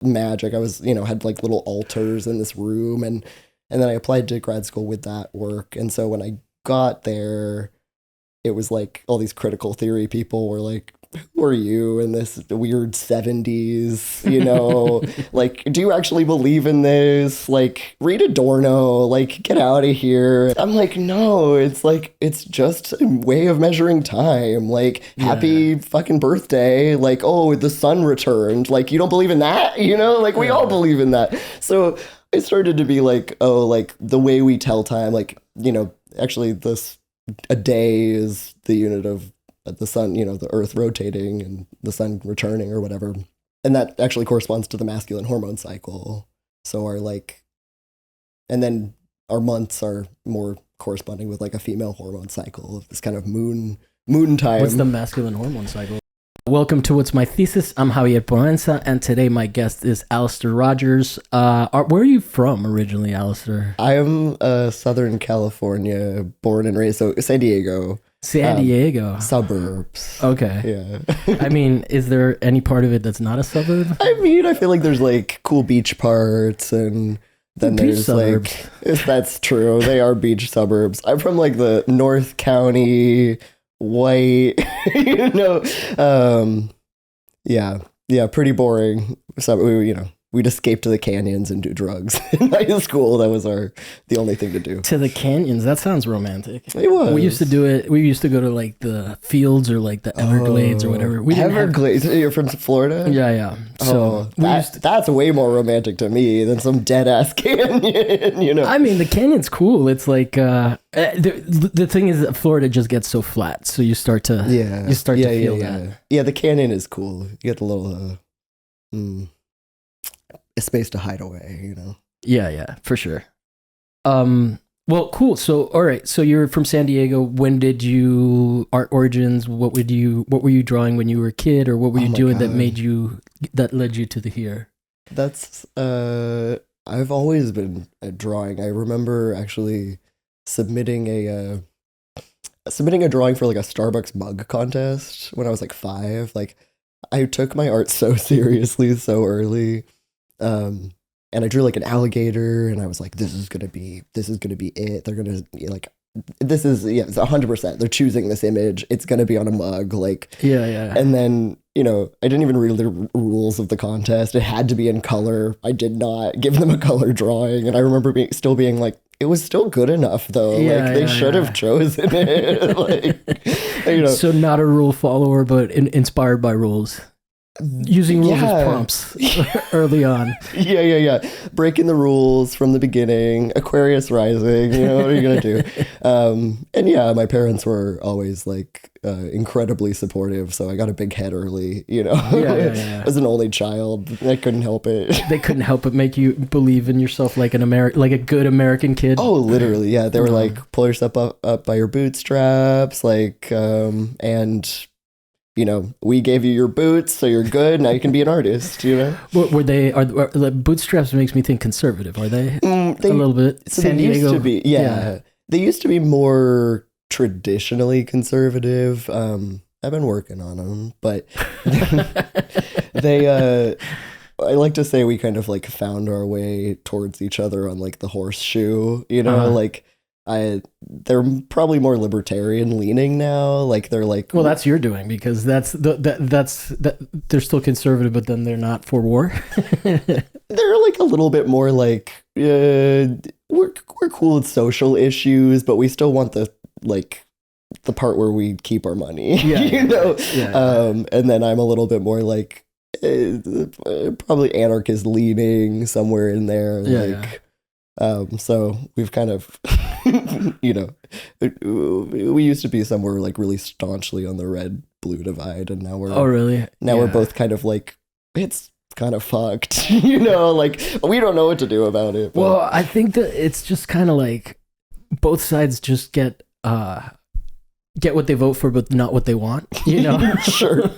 magic. I was, had like little altars in this room, and then I applied to grad school with that work. And so when I got there, it was like all these critical theory people were like, who are you in this weird 70s, like, do you actually believe in this? Like, read Adorno, like, get out of here. I'm like, no, it's just a way of measuring time. Like, happy fucking birthday. Like, oh, the sun returned. Like, you don't believe in that? Like, we all believe in that. So I started to be like, oh, like, the way we tell time, like, actually a day is the unit of the sun, the earth rotating and the sun returning or whatever. And that actually corresponds to the masculine hormone cycle. So and then our months are more corresponding with like a female hormone cycle of this kind of moon time. What's the masculine hormone cycle? Welcome to What's My Thesis. I'm Javier Proenza, and today my guest is Alystair Rogers. Where are you from originally, Alystair? I am Southern California, born and raised, so San Diego. San Diego. Suburbs. Okay. Yeah. I mean, is there any part of it that's not a suburb? I mean, I feel like there's like cool beach parts, and then beach there's suburbs. Like, if that's true, they are beach suburbs. I'm from like the North County, white, yeah, pretty boring. So we'd escape to the canyons and do drugs in high school. That was the only thing to do. To the canyons? That sounds romantic. It was. We used to do it. We used to go to like the fields or like the Everglades or whatever. Everglades? You're from Florida? Yeah. So that's way more romantic to me than some dead ass canyon. I mean, the canyon's cool. It's like the thing is that Florida just gets so flat, so you start to feel that. Yeah, the canyon is cool. You get the little a space to hide away, Yeah, for sure. Well, cool. So, all right. So you're from San Diego. When did you art origins? What were you drawing when you were a kid, or what were you doing that led you to the here? That's I've always been drawing. I remember actually submitting a drawing for like a Starbucks mug contest when I was like 5. Like, I took my art so seriously so early. And I drew like an alligator, and I was like, this is gonna be it. They're gonna like, this is, it's 100%. They're choosing this image. It's gonna be on a mug. Like, yeah. And then, I didn't even read the rules of the contest. It had to be in color. I did not give them a color drawing. And I remember still being like, it was still good enough though. They should have chosen it. Like, So not a rule follower, but inspired by rules. Using rules as prompts early on. Yeah. Breaking the rules from the beginning. Aquarius rising. What are you going to do? And yeah, my parents were always like incredibly supportive. So I got a big head early, Yeah. As an only child, I couldn't help it. They couldn't help but make you believe in yourself like like a good American kid. Oh, literally. Yeah. They were like, pull yourself up by your bootstraps. Like, and we gave you your boots, so you're good. Now you can be an artist, Were they, are bootstraps makes me think conservative, are they? A little bit. So San they Diego? used to be, yeah. They used to be more traditionally conservative. I've been working on them, but I like to say we kind of like found our way towards each other on like the horseshoe, like, they're probably more libertarian leaning now. Like, they're like, well, that's your doing, because that's they're still conservative, but then they're not for war. They're like a little bit more like, we're cool with social issues, but we still want the part where we keep our money, Yeah. And then I'm a little bit more like, probably anarchist leaning somewhere in there. So we've kind of, we used to be somewhere like really staunchly on the red-blue divide, and now we're both kind of like, it's kind of fucked, like, we don't know what to do about it. But. Well, I think that it's just kind of like both sides just get what they vote for, but not what they want, Sure.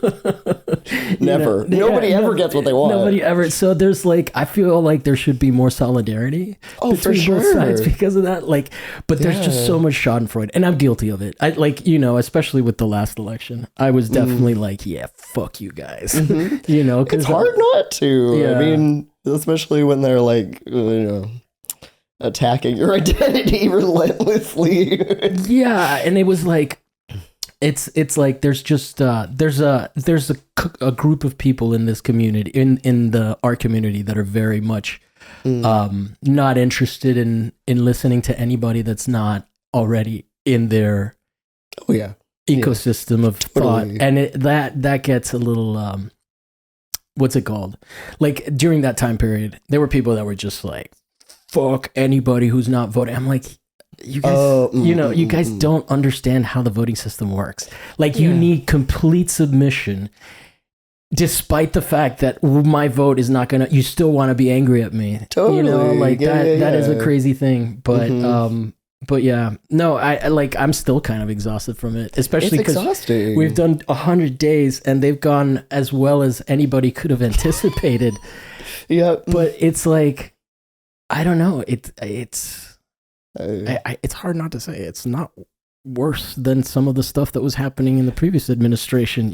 Never. Nobody ever gets what they want. Nobody ever. So there's like, I feel like there should be more solidarity between both sides because of that. Like, but there's just so much schadenfreude, and I'm guilty of it. I like, especially with the last election, I was definitely like, yeah, fuck you guys. Cause it's hard not to. Yeah. I mean, especially when they're like, attacking your identity relentlessly. Yeah, and it was like, it's like there's just there's a group of people in this community, in the art community, that are very much not interested in listening to anybody that's not already in their ecosystem of thought, and that gets a little what's it called? Like during that time period, there were people that were just like, fuck anybody who's not voting. I'm like, you guys, you guys don't understand how the voting system works. Like, you need complete submission, despite the fact that my vote is not gonna. You still want to be angry at me, totally. That is a crazy thing. But yeah, no, I'm still kind of exhausted from it, especially because we've done 100 days and they've gone as well as anybody could have anticipated. But it's like, I don't know. It's hard not to say it's not worse than some of the stuff that was happening in the previous administration.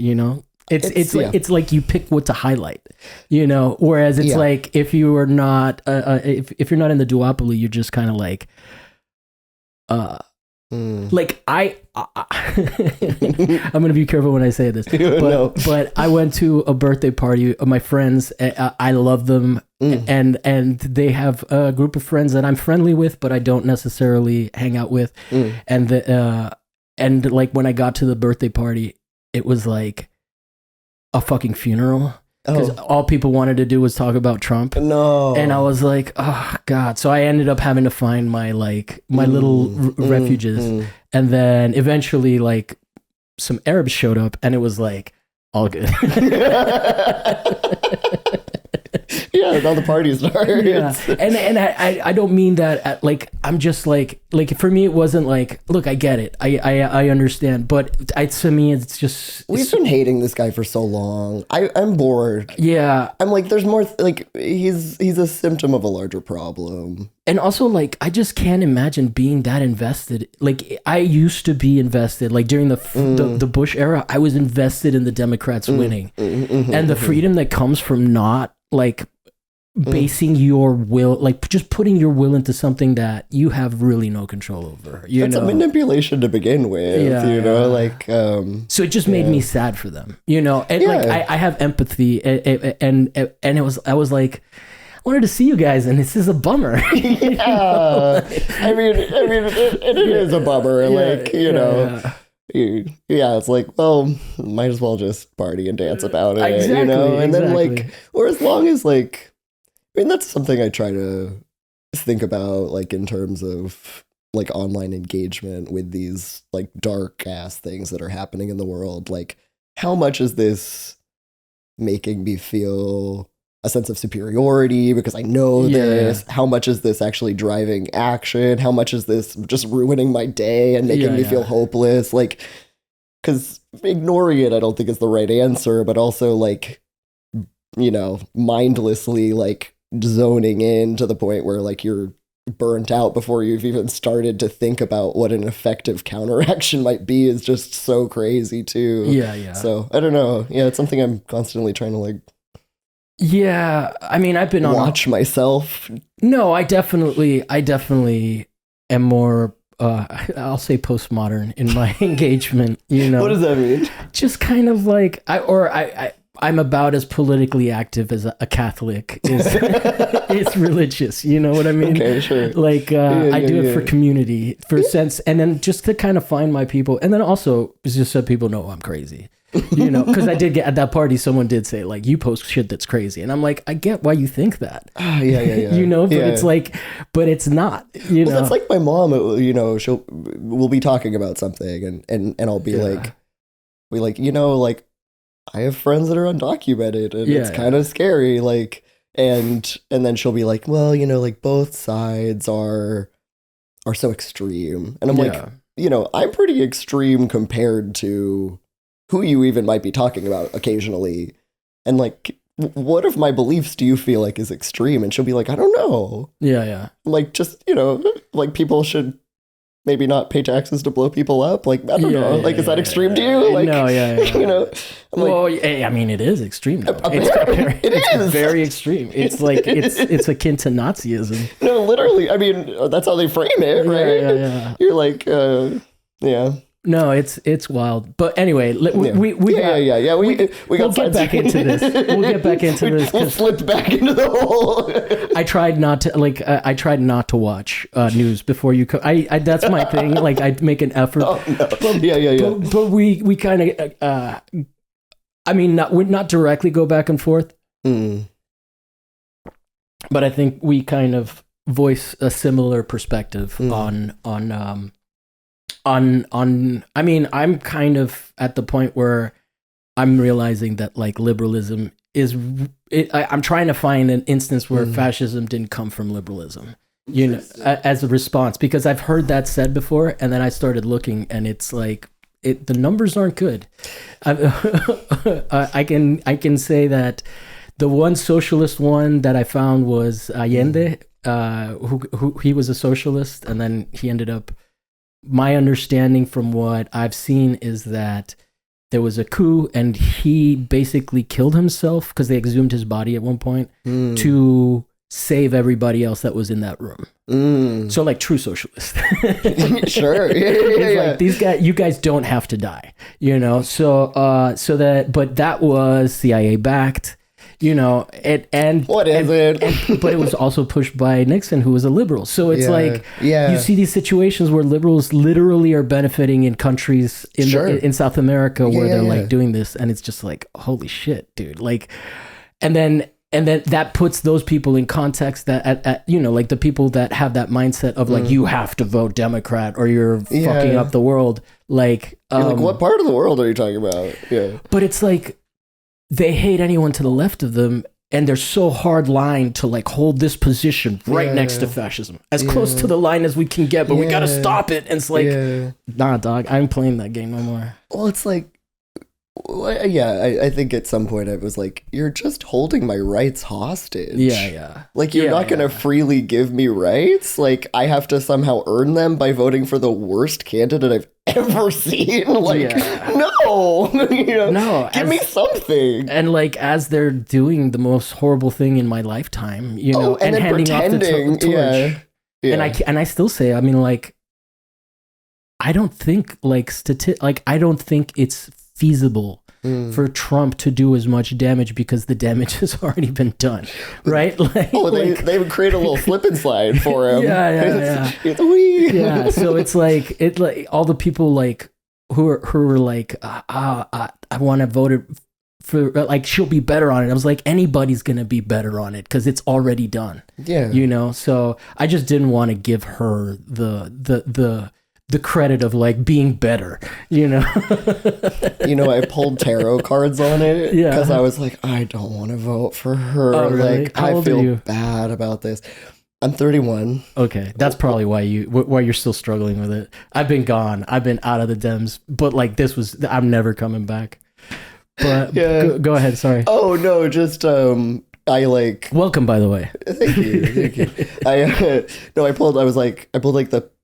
It's like you pick what to highlight. Whereas it's like if you are not if you're not in the duopoly, you're just kind of like like I'm gonna be careful when I say this, but I went to a birthday party of my friends. I love them, and they have a group of friends that I'm friendly with, but I don't necessarily hang out with. And like when I got to the birthday party, it was like a fucking funeral. Because all people wanted to do was talk about Trump. No. And I was like, oh, God. So I ended up having to find my little refuges. And then eventually, like, some Arabs showed up, and it was like, all good. Yeah, now the party starts. Yeah. And I don't mean that I'm just like for me it wasn't like, look, I get it. I understand. But to me it's just we've been hating this guy for so long. I'm bored. Yeah. I'm like, there's more like he's a symptom of a larger problem. And also, like, I just can't imagine being that invested. Like, I used to be invested. Like, during the Bush era, I was invested in the Democrats winning. And the freedom that comes from not, like, basing your will, like, just putting your will into something that you have really no control over. That's a manipulation to begin with, like... so it just made me sad for them, And, like, I have empathy, and I was like... I wanted to see you guys, and this is a bummer. Yeah, I mean, it is a bummer. It's like, well, might as well just party and dance about it, And then, like, or as long as, like, I mean, that's something I try to think about, like, in terms of, like, online engagement with these, like, dark ass things that are happening in the world. Like, how much is this making me feel a sense of superiority because I know this? How much is this actually driving action? How much is this just ruining my day and making me feel hopeless? Like, because ignoring it, I don't think is the right answer, but also, like, mindlessly, like, zoning in to the point where, like, you're burnt out before you've even started to think about what an effective counteraction might be is just so crazy too. Yeah. So I don't know. Yeah, it's something I'm constantly trying to, like, yeah, I mean, I've been watch myself. No, I definitely am more, I'll say postmodern in my engagement, What does that mean? Just kind of like, I'm about as politically active as a Catholic is religious. You know what I mean? Okay, sure. Like, I do it for community, for sense, and then just to kind of find my people. And then also, it's just so people know I'm crazy. Because I did get at that party, someone did say, like, you post shit that's crazy. And I'm like, I get why you think that. Yeah. But it's like, but it's not, Well, that's like my mom, we'll be talking about something and I'll be like, like, I have friends that are undocumented and it's kind of scary. Like, and then she'll be like, well, like, both sides are so extreme. And I'm like, I'm pretty extreme compared to who you even might be talking about occasionally. And like, what of my beliefs do you feel like is extreme? And she'll be like, I don't know. Yeah. Like, just, like people should maybe not pay taxes to blow people up. Like, I don't know. Like, is that extreme to you? Like, no, I'm like, well, I mean, it is extreme. Though. It is very extreme. It's like it's akin to Nazism. No, literally. I mean, that's how they frame it, right? Yeah. You're like, yeah. No, it's wild. But anyway, we we'll get back into this. We'll get back into this. We'll slip back into the hole. I tried not to watch news before you. That's my thing. Like I make an effort. Oh, no. But we kind of. I mean, we not directly go back and forth. Mm. But I think we kind of voice a similar perspective on I mean, I'm kind of at the point where I'm realizing that like liberalism is I'm trying to find an instance where fascism didn't come from liberalism, as a response, because I've heard that said before, and then I started looking, and it's like the numbers aren't good. I can say that the one socialist one that I found was Allende, who he was a socialist, and then he ended up. My understanding from what I've seen is that there was a coup and he basically killed himself because they exhumed his body at one point to save everybody else that was in that room. So like true socialist. Sure. Like these guys, you guys don't have to die, So but that was CIA backed. But it was also pushed by Nixon, who was a liberal. So it's you see these situations where liberals literally are benefiting in countries in South America where they're like doing this, and it's just like, holy shit, dude. Like, and then that puts those people in context that like the people that have that mindset of like you have to vote Democrat or you're fucking up the world. Like, you're like, what part of the world are you talking about? Yeah, but it's like. They hate anyone to the left of them, and they're so hard line to like hold this position right next to fascism, as close to the line as we can get, but we gotta stop it. And it's like, nah, dog, I'm playing that game no more. Well, it's like, I think at some point I was like, you're just holding my rights hostage. Yeah. Like, you're not going to freely give me rights. Like, I have to somehow earn them by voting for the worst candidate I've ever seen. Like, no, no, give me something. And like, as they're doing the most horrible thing in my lifetime, and then handing pretending, off the torch. And I still say, I mean, like, I don't think I don't think it's feasible for Trump to do as much damage because the damage has already been done, right? Like, they would create a little slip and slide for him. Yeah. So it's like all the people like who were like, I want to vote it for, like, she'll be better on it. I was like, anybody's gonna be better on it because it's already done. Yeah, So I just didn't want to give her the credit of like being better, I pulled tarot cards on it because I was like, I don't want to vote for her. Oh, really? Like, I feel bad about this. I'm 31. Okay, that's probably why you're still struggling with it. I've been gone. I've been out of the Dems, but like I'm never coming back. But go ahead. Sorry. Oh no, just I like. Welcome, by the way. Thank you. I pulled like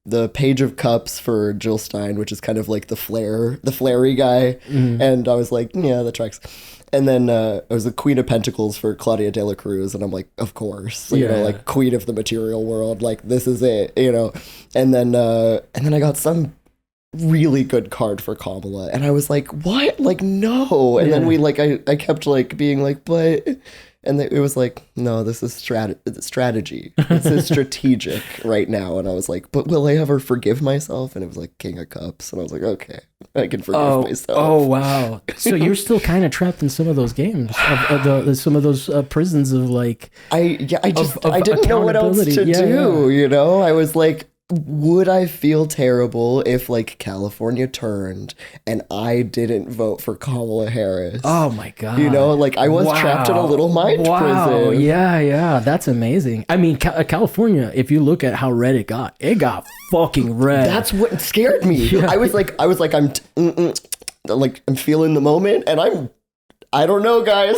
the Page of Cups for Jill Stein, which is kind of like the flary guy. And I was like, yeah, that tracks. And then it was the Queen of Pentacles for Claudia de la Cruz, and I'm like, of course, like Queen of the Material World, like this is it, And then I got some really good card for Kamala, and I was like, what? Like, no. And then I kept like being like, but. And it was like, no, this is strategy. This is strategic right now. And I was like, but will I ever forgive myself? And it was like King of Cups. And I was like, okay, I can forgive myself. Oh, wow. So you're still kind of trapped in some of those games, some of those prisons of like... I didn't know what else to do, I was like, would I feel terrible if like California turned and I didn't vote for Kamala Harris? Oh my God. Like I was trapped in a little mind prison. Yeah. That's amazing. I mean, California, if you look at how red it got fucking red. That's what scared me. I was like, like I'm feeling the moment, and I don't know, guys.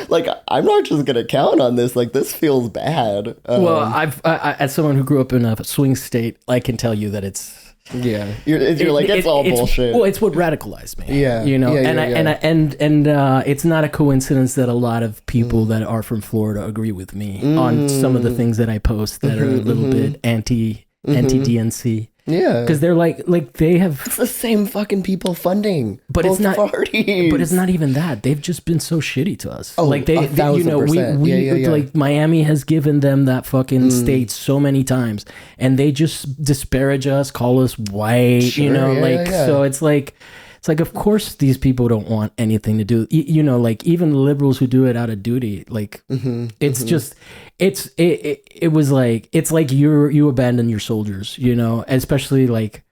Like I'm not just gonna count on this. Like this feels bad. Well, as someone who grew up in a swing state, I can tell you that it's it's all bullshit. Well, it's what radicalized me. Yeah, and it's not a coincidence that a lot of people that are from Florida agree with me on some of the things that I post that are a little bit anti DNC. Yeah, because they're like they have. It's the same fucking people funding, but both it's not. parties. But it's not even that. They've just been so shitty to us. Oh, like they 1,000%. Like Miami has given them that fucking state so many times, and they just disparage us, call us white. Sure, So it's like. It's like, of course, these people don't want anything to do. Like even liberals who do it out of duty, like it's just, it was like, it's like you abandon your soldiers, especially like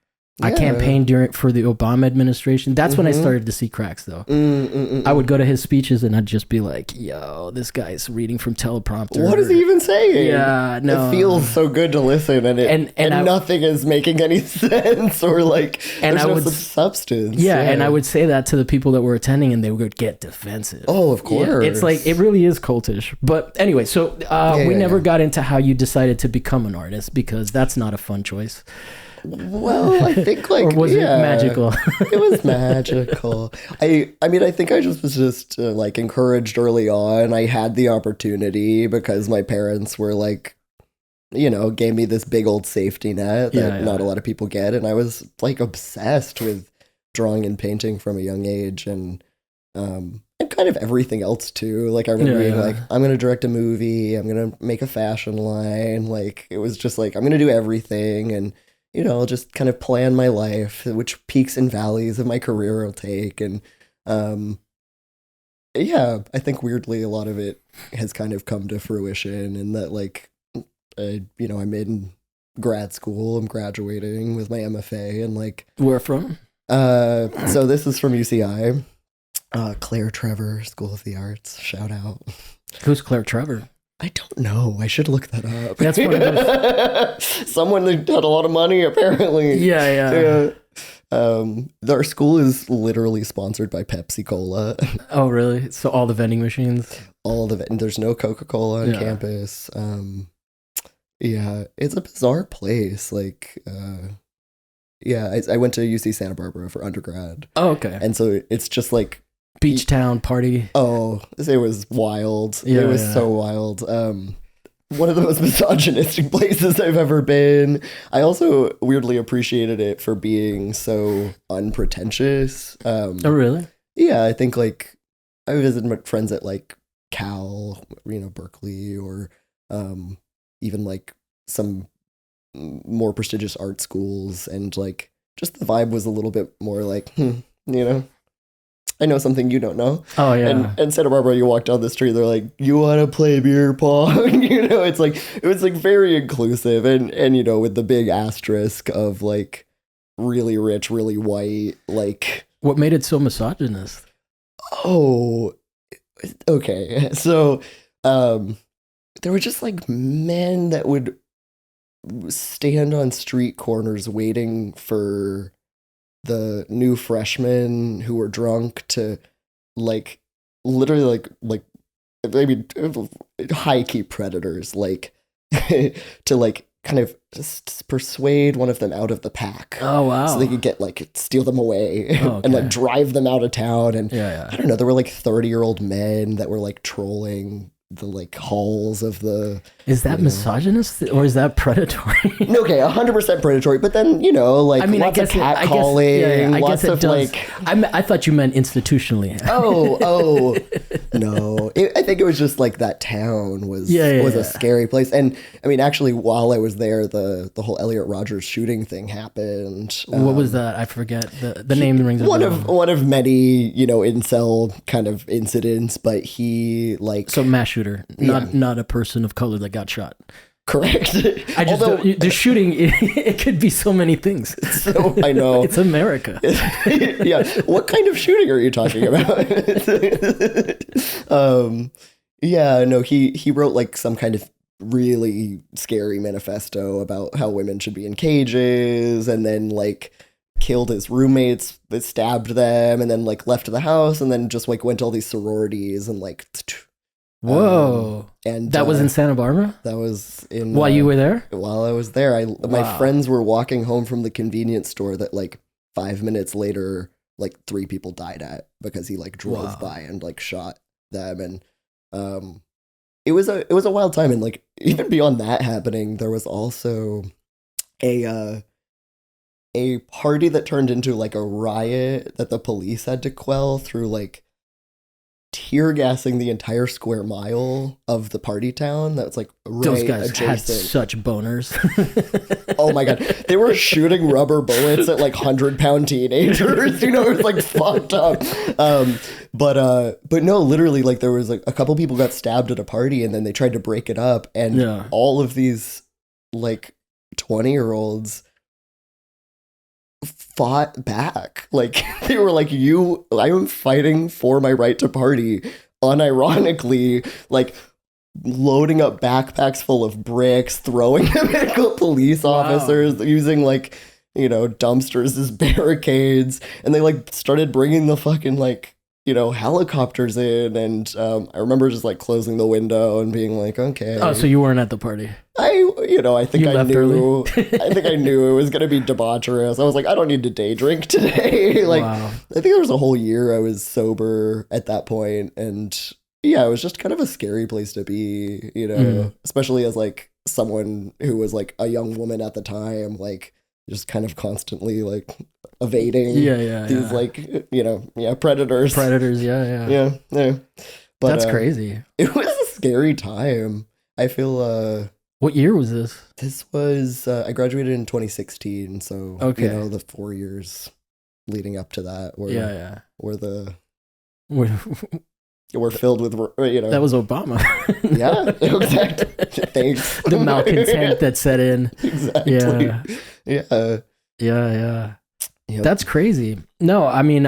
I campaigned for the Obama administration. That's when I started to see cracks, though. I would go to his speeches and I'd just be like, yo, this guy's reading from teleprompter. What is he even saying? Yeah, no. It feels so good to listen, and nothing is making any sense, or like there's no substance. Yeah, and I would say that to the people that were attending, and they would get defensive. Oh, of course. Yeah, it's like, it really is cultish. But anyway, so we never got into how you decided to become an artist, because that's not a fun choice. Well, I think like, or was it magical? It was magical. I mean, I think I was like encouraged early on. I had the opportunity because my parents were like, gave me this big old safety net that not a lot of people get. And I was like obsessed with drawing and painting from a young age, and kind of everything else too. Like I remember being like, I'm going to direct a movie. I'm going to make a fashion line. Like it was just like, I'm going to do everything. And I'll just kind of plan my life, which peaks and valleys of my career I'll take. And I think weirdly a lot of it has kind of come to fruition, in that like, I'm in grad school, I'm graduating with my MFA, and like. Where from? So this is from UCI, Claire Trevor School of the Arts. Shout out. Who's Claire Trevor? I don't know. I should look that up. That's one of those. Someone that had a lot of money, apparently. Yeah. Our school is literally sponsored by Pepsi Cola. Oh, really? So all the vending machines? There's no Coca-Cola on campus. It's a bizarre place. Like, I went to UC Santa Barbara for undergrad. Oh, okay. And so it's just like, beach town party. Oh, it was wild. It was so wild. One of the most misogynistic places I've ever been. I also weirdly appreciated it for being so unpretentious. Oh, really? Yeah, I think like I visited my friends at like Cal, Berkeley, or even like some more prestigious art schools, and like just the vibe was a little bit more like, I know something you don't know. Oh, yeah. And Santa Barbara, you walk down the street, they're like, you want to play beer pong? It's like, it was like very inclusive, and with the big asterisk of like really rich, really white, like. What made it so misogynist? Oh, okay. So, there were just like men that would stand on street corners waiting for the new freshmen who were drunk to like literally like maybe high key predators, like to like kind of just persuade one of them out of the pack. Oh, wow. So they could get like steal them away and like drive them out of town. And I don't know, there were like 30-year-old men that were like trolling the like halls of the. Is that misogynist or is that predatory? Okay, 100% predatory. But then like lots of catcalling, lots of like. I thought you meant institutionally. Oh no! I think it was just like that town was a scary place. And I mean, actually, while I was there, the whole Alystair Rogers shooting thing happened. What was that? I forget the name rings. One of many incel kind of incidents, but he like mass shooter, not a person of color that got shot. Correct. I just the shooting. It could be so many things. So I know it's America. Yeah. What kind of shooting are you talking about? No. He wrote like some kind of really scary manifesto about how women should be in cages, and then like killed his roommates, that stabbed them, and then like left the house, and then just like went to all these sororities and like. Whoa! And that was in Santa Barbara. That was in while you were there. While I was there, my friends were walking home from the convenience store that like 5 minutes later, like 3 people died at because he like drove by and like shot them, and it was a wild time, and like even beyond that happening, there was also a party that turned into like a riot that the police had to quell through like tear gassing the entire square mile of the party town. That's like right those guys adjacent. Had such boners. Oh my god, they were shooting rubber bullets at like 100-pound teenagers. You know, it was like fucked up. But no, literally, like there was like a couple people got stabbed at a party, and then they tried to break it up, and all of these like 20-year-olds fought back. Like they were like, I am fighting for my right to party, unironically, like loading up backpacks full of bricks, throwing them at police officers, using like, you know, dumpsters as barricades, and they like started bringing the fucking like, you know, helicopters in, and I remember just like closing the window and being like, okay. Oh, so you weren't at the party? I think I knew. I think I knew it was gonna be debaucherous. I was like, I don't need to day drink today. Like, I think there was a whole year I was sober at that point, and yeah, it was just kind of a scary place to be, you know, especially as like someone who was like a young woman at the time, like just kind of constantly like evading these like, you know, predators. Yeah. But that's crazy. It was a scary time. I feel what year was this? This was I graduated in 2016, so you know, the 4 years leading up to that were filled with, you know. That was Obama. Yeah, exactly. Thanks. The malcontent that set in. Exactly. Yeah. Yep. That's crazy. No, I mean,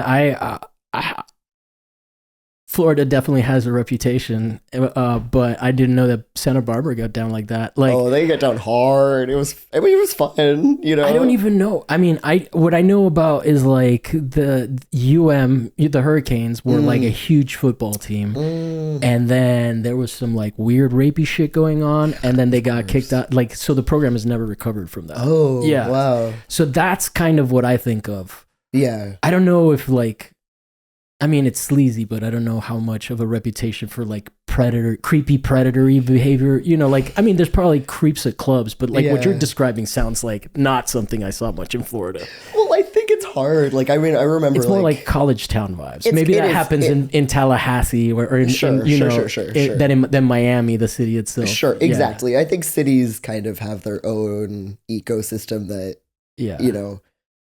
Florida definitely has a reputation, but I didn't know that Santa Barbara got down like that. Like, oh, they got down hard. It was fun, you know. I don't even know. I mean, what I know about is like the Hurricanes were like a huge football team, and then there was some like weird rapey shit going on, and then they got kicked out. Like, so the program has never recovered from that. Oh, yeah, wow. So that's kind of what I think of. Yeah, I don't know if like. I mean, it's sleazy, but I don't know how much of a reputation for like creepy predatory behavior, you know, like, I mean, there's probably creeps at clubs, but like what you're describing sounds like not something I saw much in Florida. Well, I think it's hard. Like, I mean, I remember it's more like college town vibes. Maybe that happens in Tallahassee or in, than Miami, the city itself. Sure. Exactly. I think cities kind of have their own ecosystem that, you know,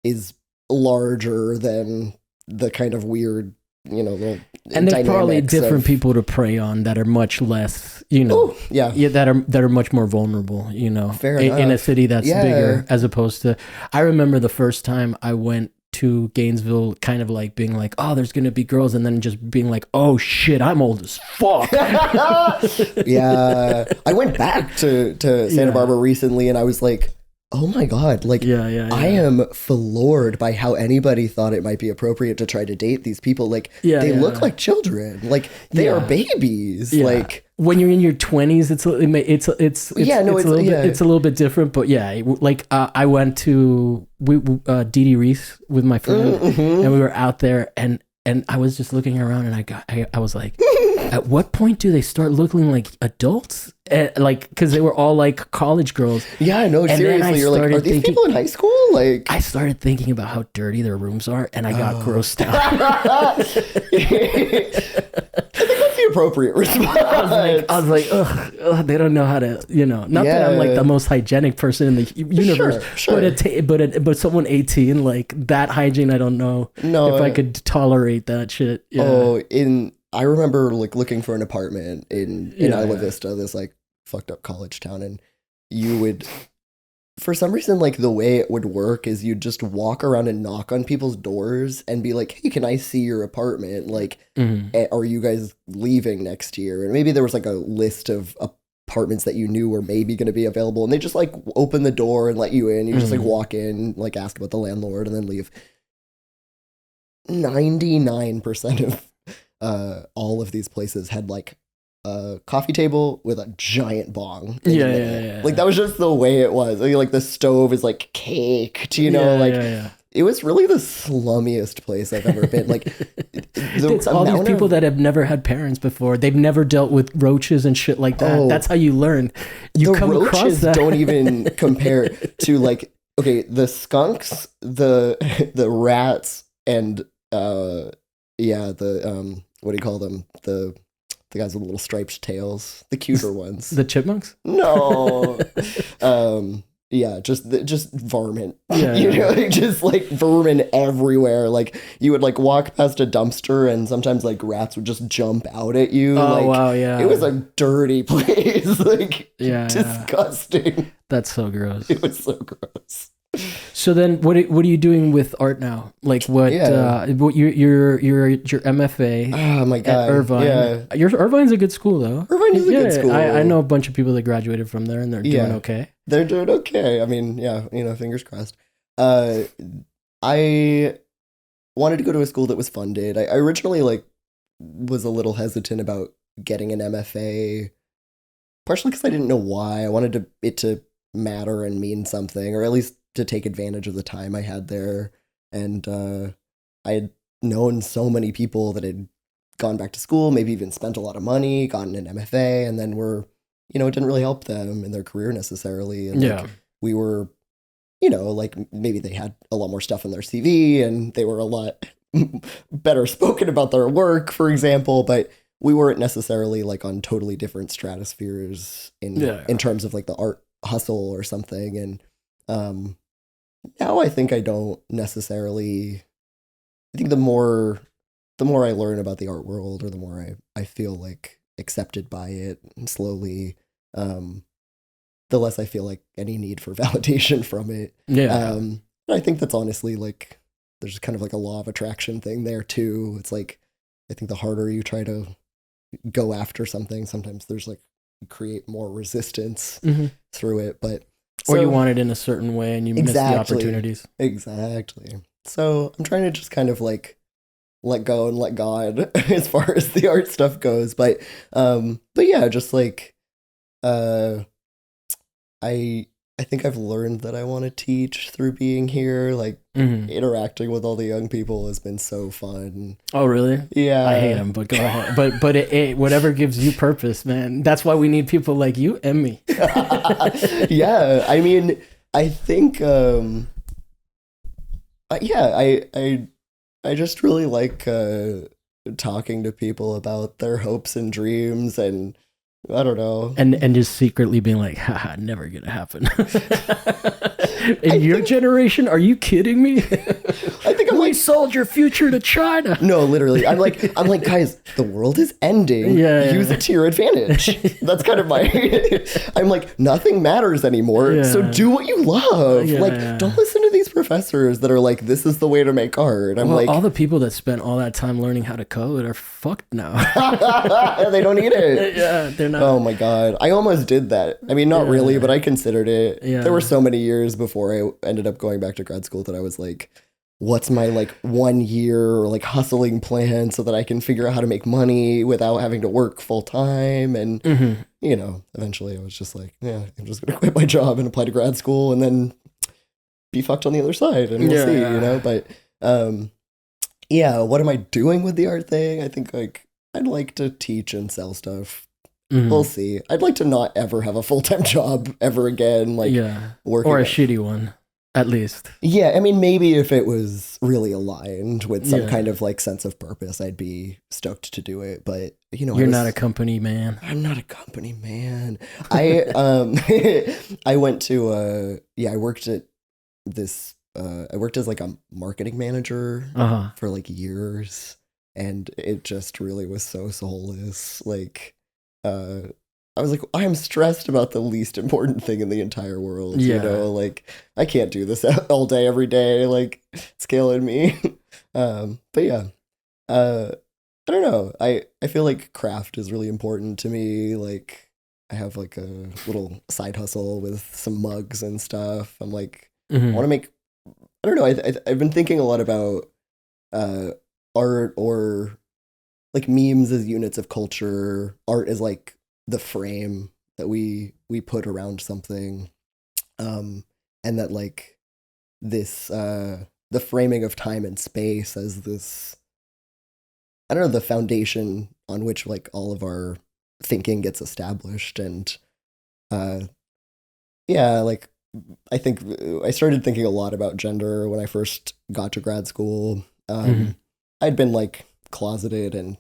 is larger than the kind of weird, you know, and there's probably different people to prey on that are much less, you know, that are much more vulnerable, you know, in a city that's bigger, as opposed to. I remember the first time I went to Gainesville, kind of like being like, oh, there's gonna be girls, and then just being like, oh shit, I'm old as fuck. Yeah, I went back to Santa Barbara recently, and I was like, oh my god, like, I am floored by how anybody thought it might be appropriate to try to date these people. Like, they look like children. Like, they are babies. Yeah. Like, when you're in your 20s, it's a little bit different. But yeah, like I went to Dee Dee Reese with my friend, and we were out there, and I was just looking around, and I was like, at what point do they start looking like adults? Like, because they were all like college girls. Yeah, no, seriously, you're like, are these people in high school? Like, I started thinking about how dirty their rooms are, and I got grossed out. I think that's the appropriate response. I was like, ugh, they don't know how to, you know. Not that I'm like the most hygienic person in the universe, sure. But someone 18, like that hygiene, I don't know if I could tolerate that shit. Yeah. I remember like looking for an apartment in Isla Vista, this like fucked up college town, and you would, for some reason, like the way it would work is you'd just walk around and knock on people's doors and be like, hey, can I see your apartment? Like, are you guys leaving next year? And maybe there was like a list of apartments that you knew were maybe going to be available, and they just like open the door and let you in. You just like walk in, like ask about the landlord, and then leave. 99% of all of these places had like a coffee table with a giant bong. Yeah. Like that was just the way it was. Like the stove is like caked, you know, It was really the slummiest place I've ever been. Like it's all these people that have never had parents before. They've never dealt with roaches and shit like that. That's how you learn. You come across that. Don't even compare to like, okay, the skunks, the rats, and what do you call them? The guys with the little striped tails, the cuter ones. The chipmunks? No. Just varmint. Like, just like vermin everywhere. Like you would like walk past a dumpster and sometimes like rats would just jump out at you. Oh, like, wow, yeah. It was a dirty place. Like disgusting. That's so gross. It was so gross. So then, what are you doing with art now? Like what your MFA? Oh my god, at Irvine. Yeah, Your Irvine's a good school though. Irvine is a good school. I know a bunch of people that graduated from there, and they're doing okay. They're doing okay. I mean, fingers crossed. I wanted to go to a school that was funded. I originally like was a little hesitant about getting an MFA, partially because I didn't know why. I wanted it to matter and mean something, or at least to take advantage of the time I had there. And I had known so many people that had gone back to school, maybe even spent a lot of money, gotten an MFA, and then it didn't really help them in their career necessarily. And like, we were, like maybe they had a lot more stuff in their CV and they were a lot better spoken about their work, for example, but we weren't necessarily like on totally different stratospheres in terms of like the art hustle or something. And now I think I don't necessarily. I think the more I learn about the art world, or the more I feel like accepted by it, and slowly, the less I feel like any need for validation from it. I think that's honestly like there's kind of like a law of attraction thing there too. It's like I think the harder you try to go after something, sometimes there's like create more resistance through it, but. Or you want it in a certain way and you miss the opportunities. Exactly. So I'm trying to just kind of like let go and let God as far as the art stuff goes. But yeah, just like I think I've learned that I want to teach through being here. Like interacting with all the young people has been so fun. Oh, really? Yeah. I hate them, but go ahead. But it whatever gives you purpose, man. That's why we need people like you and me. Yeah. I mean, I think, I just really like talking to people about their hopes and dreams, and I don't know. And just secretly being like, haha, never gonna happen. In your generation, are you kidding me? I think we sold your future to China. No, literally. I'm like, guys, the world is ending. Use it to your advantage. That's kind of I'm like, nothing matters anymore. So do what you love. Don't listen to these professors that are like, this is the way to make art. I'm like, all the people that spent all that time learning how to code are fucked now. They don't need it. Yeah, they're not. Oh my God. I almost did that. I mean, not really, but I considered it. There were so many years before I ended up going back to grad school that I was like, what's my like 1 year like hustling plan so that I can figure out how to make money without having to work full time? And, eventually I was just like, yeah, I'm just going to quit my job and apply to grad school and then be fucked on the other side, and we'll see, but, what am I doing with the art thing? I think like I'd like to teach and sell stuff. We'll see. I'd like to not ever have a full-time job ever again. Like working or a shitty one, at least. Yeah, I mean, maybe if it was really aligned with some kind of like sense of purpose, I'd be stoked to do it. But you're not a company man. I'm not a company man. I I went to I worked at this. I worked as like a marketing manager for like years, and it just really was so soulless. Like. I was like, I'm stressed about the least important thing in the entire world. Like I can't do this all day, every day. Like it's killing me. But yeah, I don't know. I feel like craft is really important to me. Like I have like a little side hustle with some mugs and stuff. I'm like, I Mhm. want to make, I don't know. I've been thinking a lot about art or like memes as units of culture. Art is like the frame that we put around something, and that like this the framing of time and space as this, I don't know, the foundation on which like all of our thinking gets established. And uh yeah, like I think I started thinking a lot about gender when I first got to grad school. Mhm. I'd been like closeted and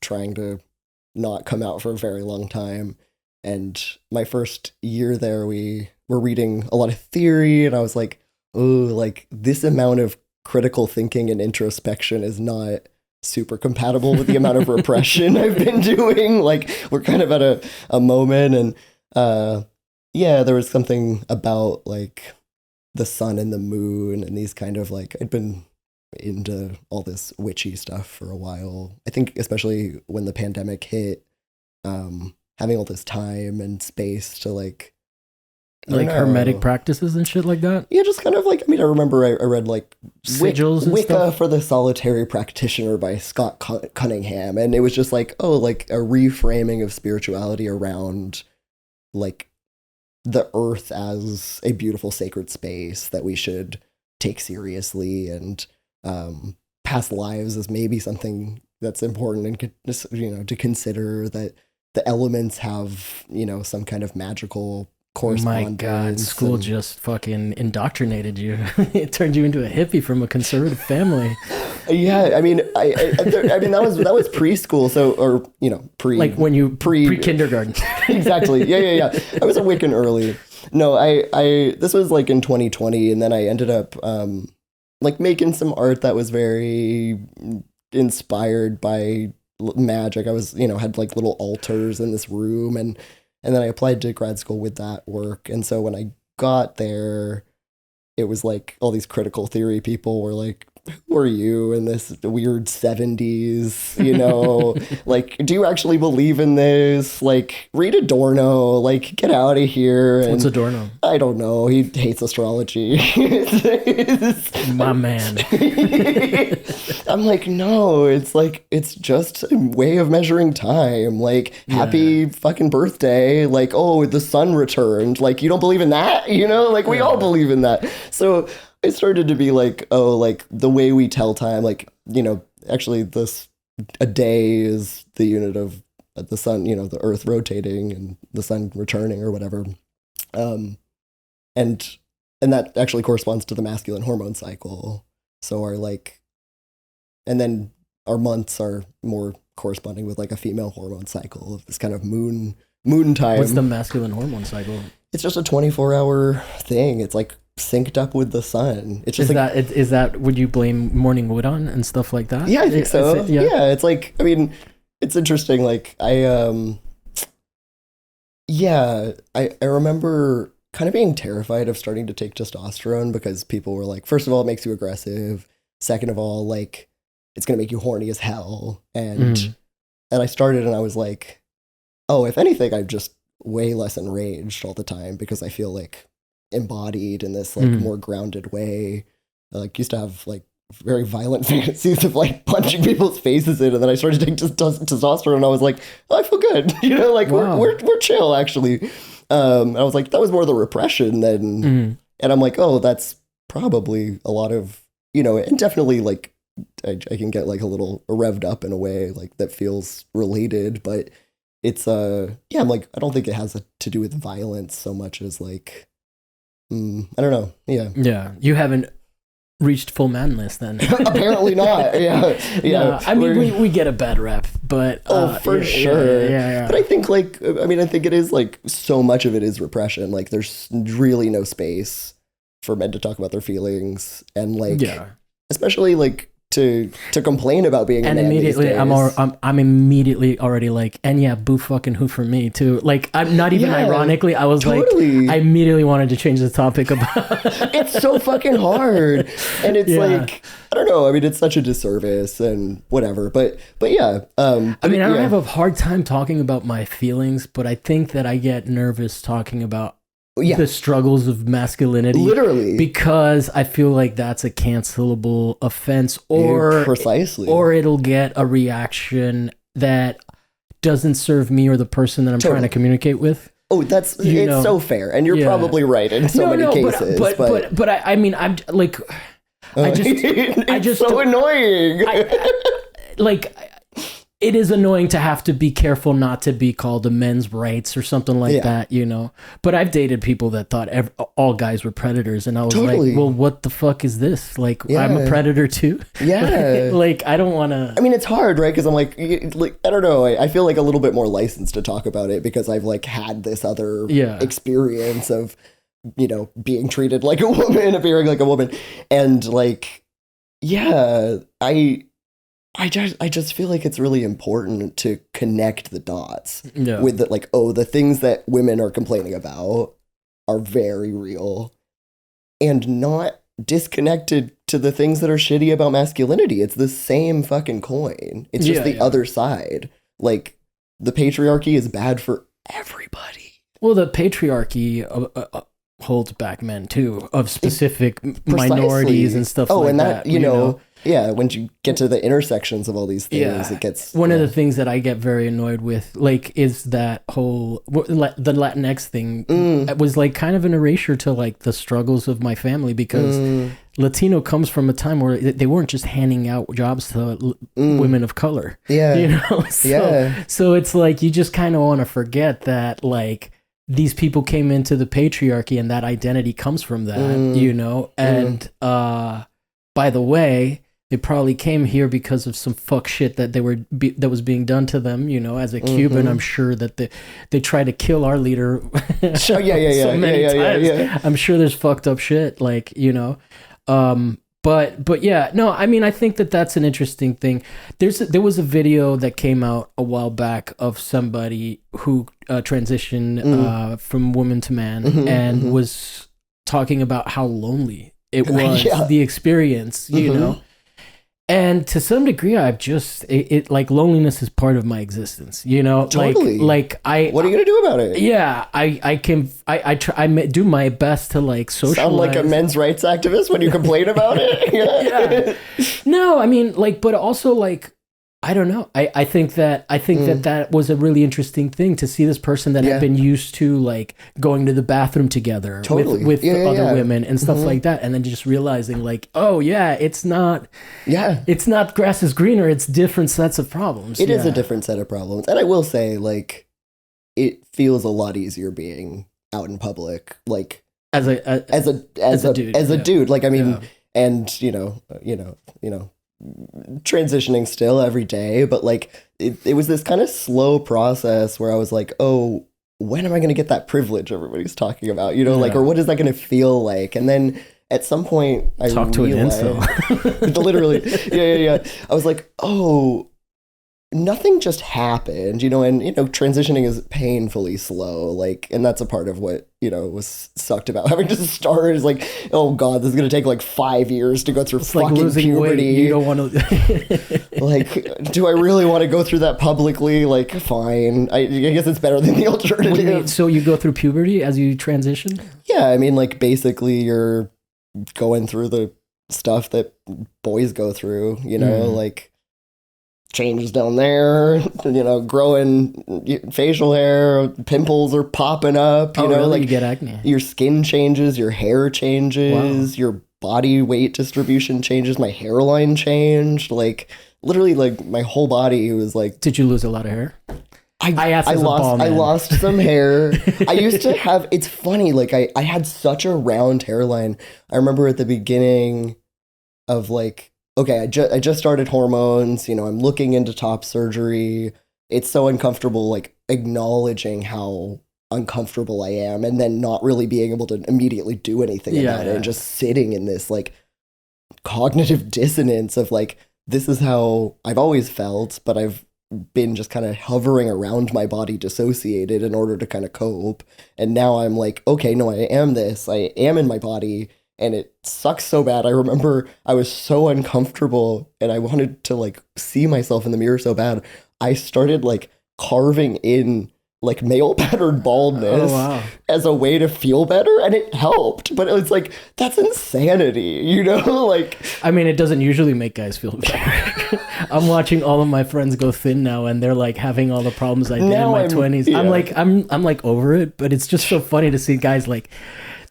trying to not come out for a very long time. And my first year there, we were reading a lot of theory, and I was like, oh, like this amount of critical thinking and introspection is not super compatible with the amount of repression I've been doing. Like we're kind of at a moment, and yeah, there was something about like the sun and the moon and these kind of like, I'd been into all this witchy stuff for a while. I think especially when the pandemic hit, having all this time and space to like, I don't Like know. hermetic practices and shit like that. Yeah, just kind of like, I mean, I remember I read like Sigils and Wicca stuff. for the Solitary Practitioner by Scott Cunningham. And it was just like, oh, like a reframing of spirituality around like the earth as a beautiful sacred space that we should take seriously, and past lives as maybe something that's important and, you know, to consider, that the elements have, you know, some kind of magical correspondence. My God, school just fucking indoctrinated you. It turned you into a hippie from a conservative family. Yeah, I mean, I mean that was preschool, so, or you know, Like when you pre kindergarten. Exactly. Yeah. I was a Wiccan early. No, I this was like in 2020, and then I ended up like making some art that was very inspired by magic. I was, you know, had like little altars in this room, and then I applied to grad school with that work. And so when I got there, it was like all these critical theory people were like, who are you in this weird 70s, you know, like, do you actually believe in this? Like, read Adorno, like, get out of here. What's And Adorno? I don't know. He hates astrology. My man. I'm like, no, it's like, it's just a way of measuring time. Like, happy fucking birthday. Like, oh, the sun returned. Like, you don't believe in that? You know, like, we all believe in that. So it started to be like, oh, like the way we tell time, like, you know, actually a day is the unit of the sun, you know, the earth rotating and the sun returning or whatever. And that actually corresponds to the masculine hormone cycle. So our like, and then our months are more corresponding with like a female hormone cycle of this kind of moon time. What's the masculine hormone cycle? It's just a 24-hour thing. It's like synced up with the sun. It's just is that would you blame morning wood on and stuff like that? Yeah, I think so. Yeah, it's like, I mean, it's interesting. Like I remember kind of being terrified of starting to take testosterone because people were like, first of all, it makes you aggressive. Second of all, like it's gonna make you horny as hell. And I started and I was like, oh, if anything, I'm just way less enraged all the time because I feel like embodied in this like more grounded way. I like used to have like very violent fantasies of like punching people's faces in, and then I started taking testosterone and I was like, oh, I feel good. You know, like we're chill actually. I was like, that was more the repression than and I'm like, oh, that's probably a lot of, you know, and definitely like I can get like a little revved up in a way like that feels related, but it's yeah, I'm like, I don't think it has to do with violence so much as like I don't know. Yeah. You haven't reached full manliness then. Apparently not. Yeah. No, I mean, we get a bad rep, but for sure. Yeah. But I think like, I mean, I think it is like so much of it is repression. Like there's really no space for men to talk about their feelings, and like, especially like to complain about being and a man immediately these days. I'm immediately already like, and yeah, boo fucking who for me too. Like, I'm not even ironically, I was totally. like, I immediately wanted to change the topic about it's so fucking hard, and it's like, I don't know, I mean, it's such a disservice and whatever, but yeah, I mean, I don't have a hard time talking about my feelings, but I think that I get nervous talking about the struggles of masculinity, literally, because I feel like that's a cancelable offense, or precisely, or it'll get a reaction that doesn't serve me or the person that I'm trying to communicate with. Oh, it's so fair, and you're probably right in so many cases. But I mean, I'm like, I just so annoying. It is annoying to have to be careful not to be called a men's rights or something like that, you know. But I've dated people that thought all guys were predators, and I was like, well, what the fuck is this? Like, I'm a predator too? Yeah. Like, I don't want to... I mean, it's hard, right? Because I'm like, I don't know. I feel like a little bit more licensed to talk about it because I've like had this other experience of, you know, being treated like a woman, appearing like a woman. And like, I just feel like it's really important to connect the dots with the, like, the things that women are complaining about are very real, and not disconnected to the things that are shitty about masculinity. It's the same fucking coin. It's just the other side. Like, the patriarchy is bad for everybody. Well, the patriarchy holds back men too, of specific minorities and stuff like that. And that, you know, when you get to the intersections of all these things, it gets... One of the things that I get very annoyed with, like, is that whole... The Latinx thing was, like, kind of an erasure to, like, the struggles of my family, because Latino comes from a time where they weren't just handing out jobs to women of color. Yeah. You know? So it's like, you just kind of want to forget that, like, these people came into the patriarchy and that identity comes from that, you know? And by the way... They probably came here because of some fuck shit that that was being done to them. You know, as a Cuban, I'm sure that they tried to kill our leader. So many times. I'm sure there's fucked up shit, like, you know. But yeah, no, I mean, I think that's an interesting thing. There was a video that came out a while back of somebody who transitioned from woman to man and was talking about how lonely it was, the experience, you know. And to some degree, I've just like, loneliness is part of my existence, you know. Totally. Like I. What are you gonna do about it? Yeah, I do my best to, like, socialize. Sound like a men's rights activist when you complain about it. No, I mean, like, but also, like, I don't know. I think that was a really interesting thing to see this person that had been used to, like, going to the bathroom together with other women and stuff like that, and then just realizing, like, oh yeah, it's not grass is greener. It's different sets of problems. It is a different set of problems, and I will say, like, it feels a lot easier being out in public, like, as a dude. Like, I mean, and you know. Transitioning still every day, but like it was this kind of slow process where I was like, oh, when am I going to get that privilege everybody's talking about, you know, like, or what is that going to feel like? And then at some point I talk to an incel. Literally, I was like, oh, nothing just happened, you know, and, you know, transitioning is painfully slow, like, and that's a part of what, you know, was sucked about having to start, is like, oh god, this is going to take like 5 years to go through fucking like puberty. Weight. You don't want to like, do I really want to go through that publicly? Like, fine, I guess it's better than the alternative. So you go through puberty as you transition? Yeah, I mean, like, basically you're going through the stuff that boys go through, you know, like, changes down there, you know, growing facial hair, pimples are popping up, you know, really? Like, you get acne. Your skin changes, your hair changes, your body weight distribution changes, my hairline changed, like, literally, like, my whole body was like... Did you lose a lot of hair? I lost some hair. I used to have, it's funny, like, I had such a round hairline. I remember at the beginning of, like, okay, I just started hormones, you know, I'm looking into top surgery. It's so uncomfortable, like, acknowledging how uncomfortable I am, and then not really being able to immediately do anything about it, and just sitting in this, like, cognitive dissonance of like, this is how I've always felt, but I've been just kind of hovering around my body dissociated in order to kind of cope. And now I'm like, okay, no, I am this. I am in my body. And it sucks so bad. I remember I was so uncomfortable and I wanted to like see myself in the mirror so bad. I started like carving in like male pattern baldness as a way to feel better, and it helped. But it was like, that's insanity, you know? Like, I mean, it doesn't usually make guys feel better. I'm watching all of my friends go thin now, and they're like having all the problems I did in my 20s. Yeah. I'm like over it, but it's just so funny to see guys like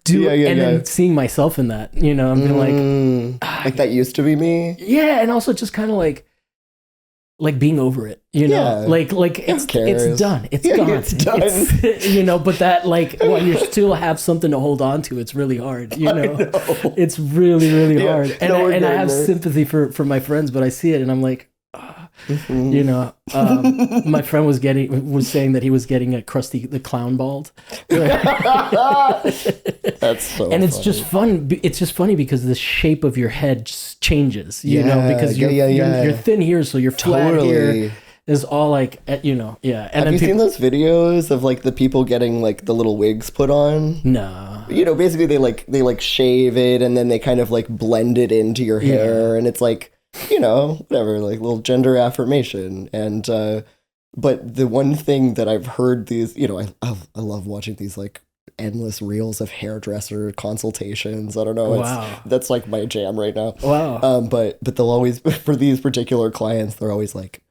do it, and then seeing myself in that, you know, I'm like that used to be me. Yeah, and also just kind of like being over it, you know, like it's done. It's gone. It's done. You know, but that like while you still have something to hold on to, it's really hard, you know. It's really, really hard. And I have sympathy for my friends, but I see it and I'm like, you know, my friend was saying that he was getting a Krusty the Clown bald. That's so and it's funny. just fun. It's just funny because the shape of your head just changes, you know, because you're thin here, so you're flat here. Is all like, you know, yeah. And have you seen those videos of like the people getting like the little wigs put on? No. You know, basically they like shave it and then they kind of like blend it into your hair, and it's like, you know, whatever, like little gender affirmation. And but the one thing that I've heard these, you know, I love watching these like endless reels of hairdresser consultations. I don't know. Wow. That's like my jam right now. Wow. But they'll always, for these particular clients, they're always like,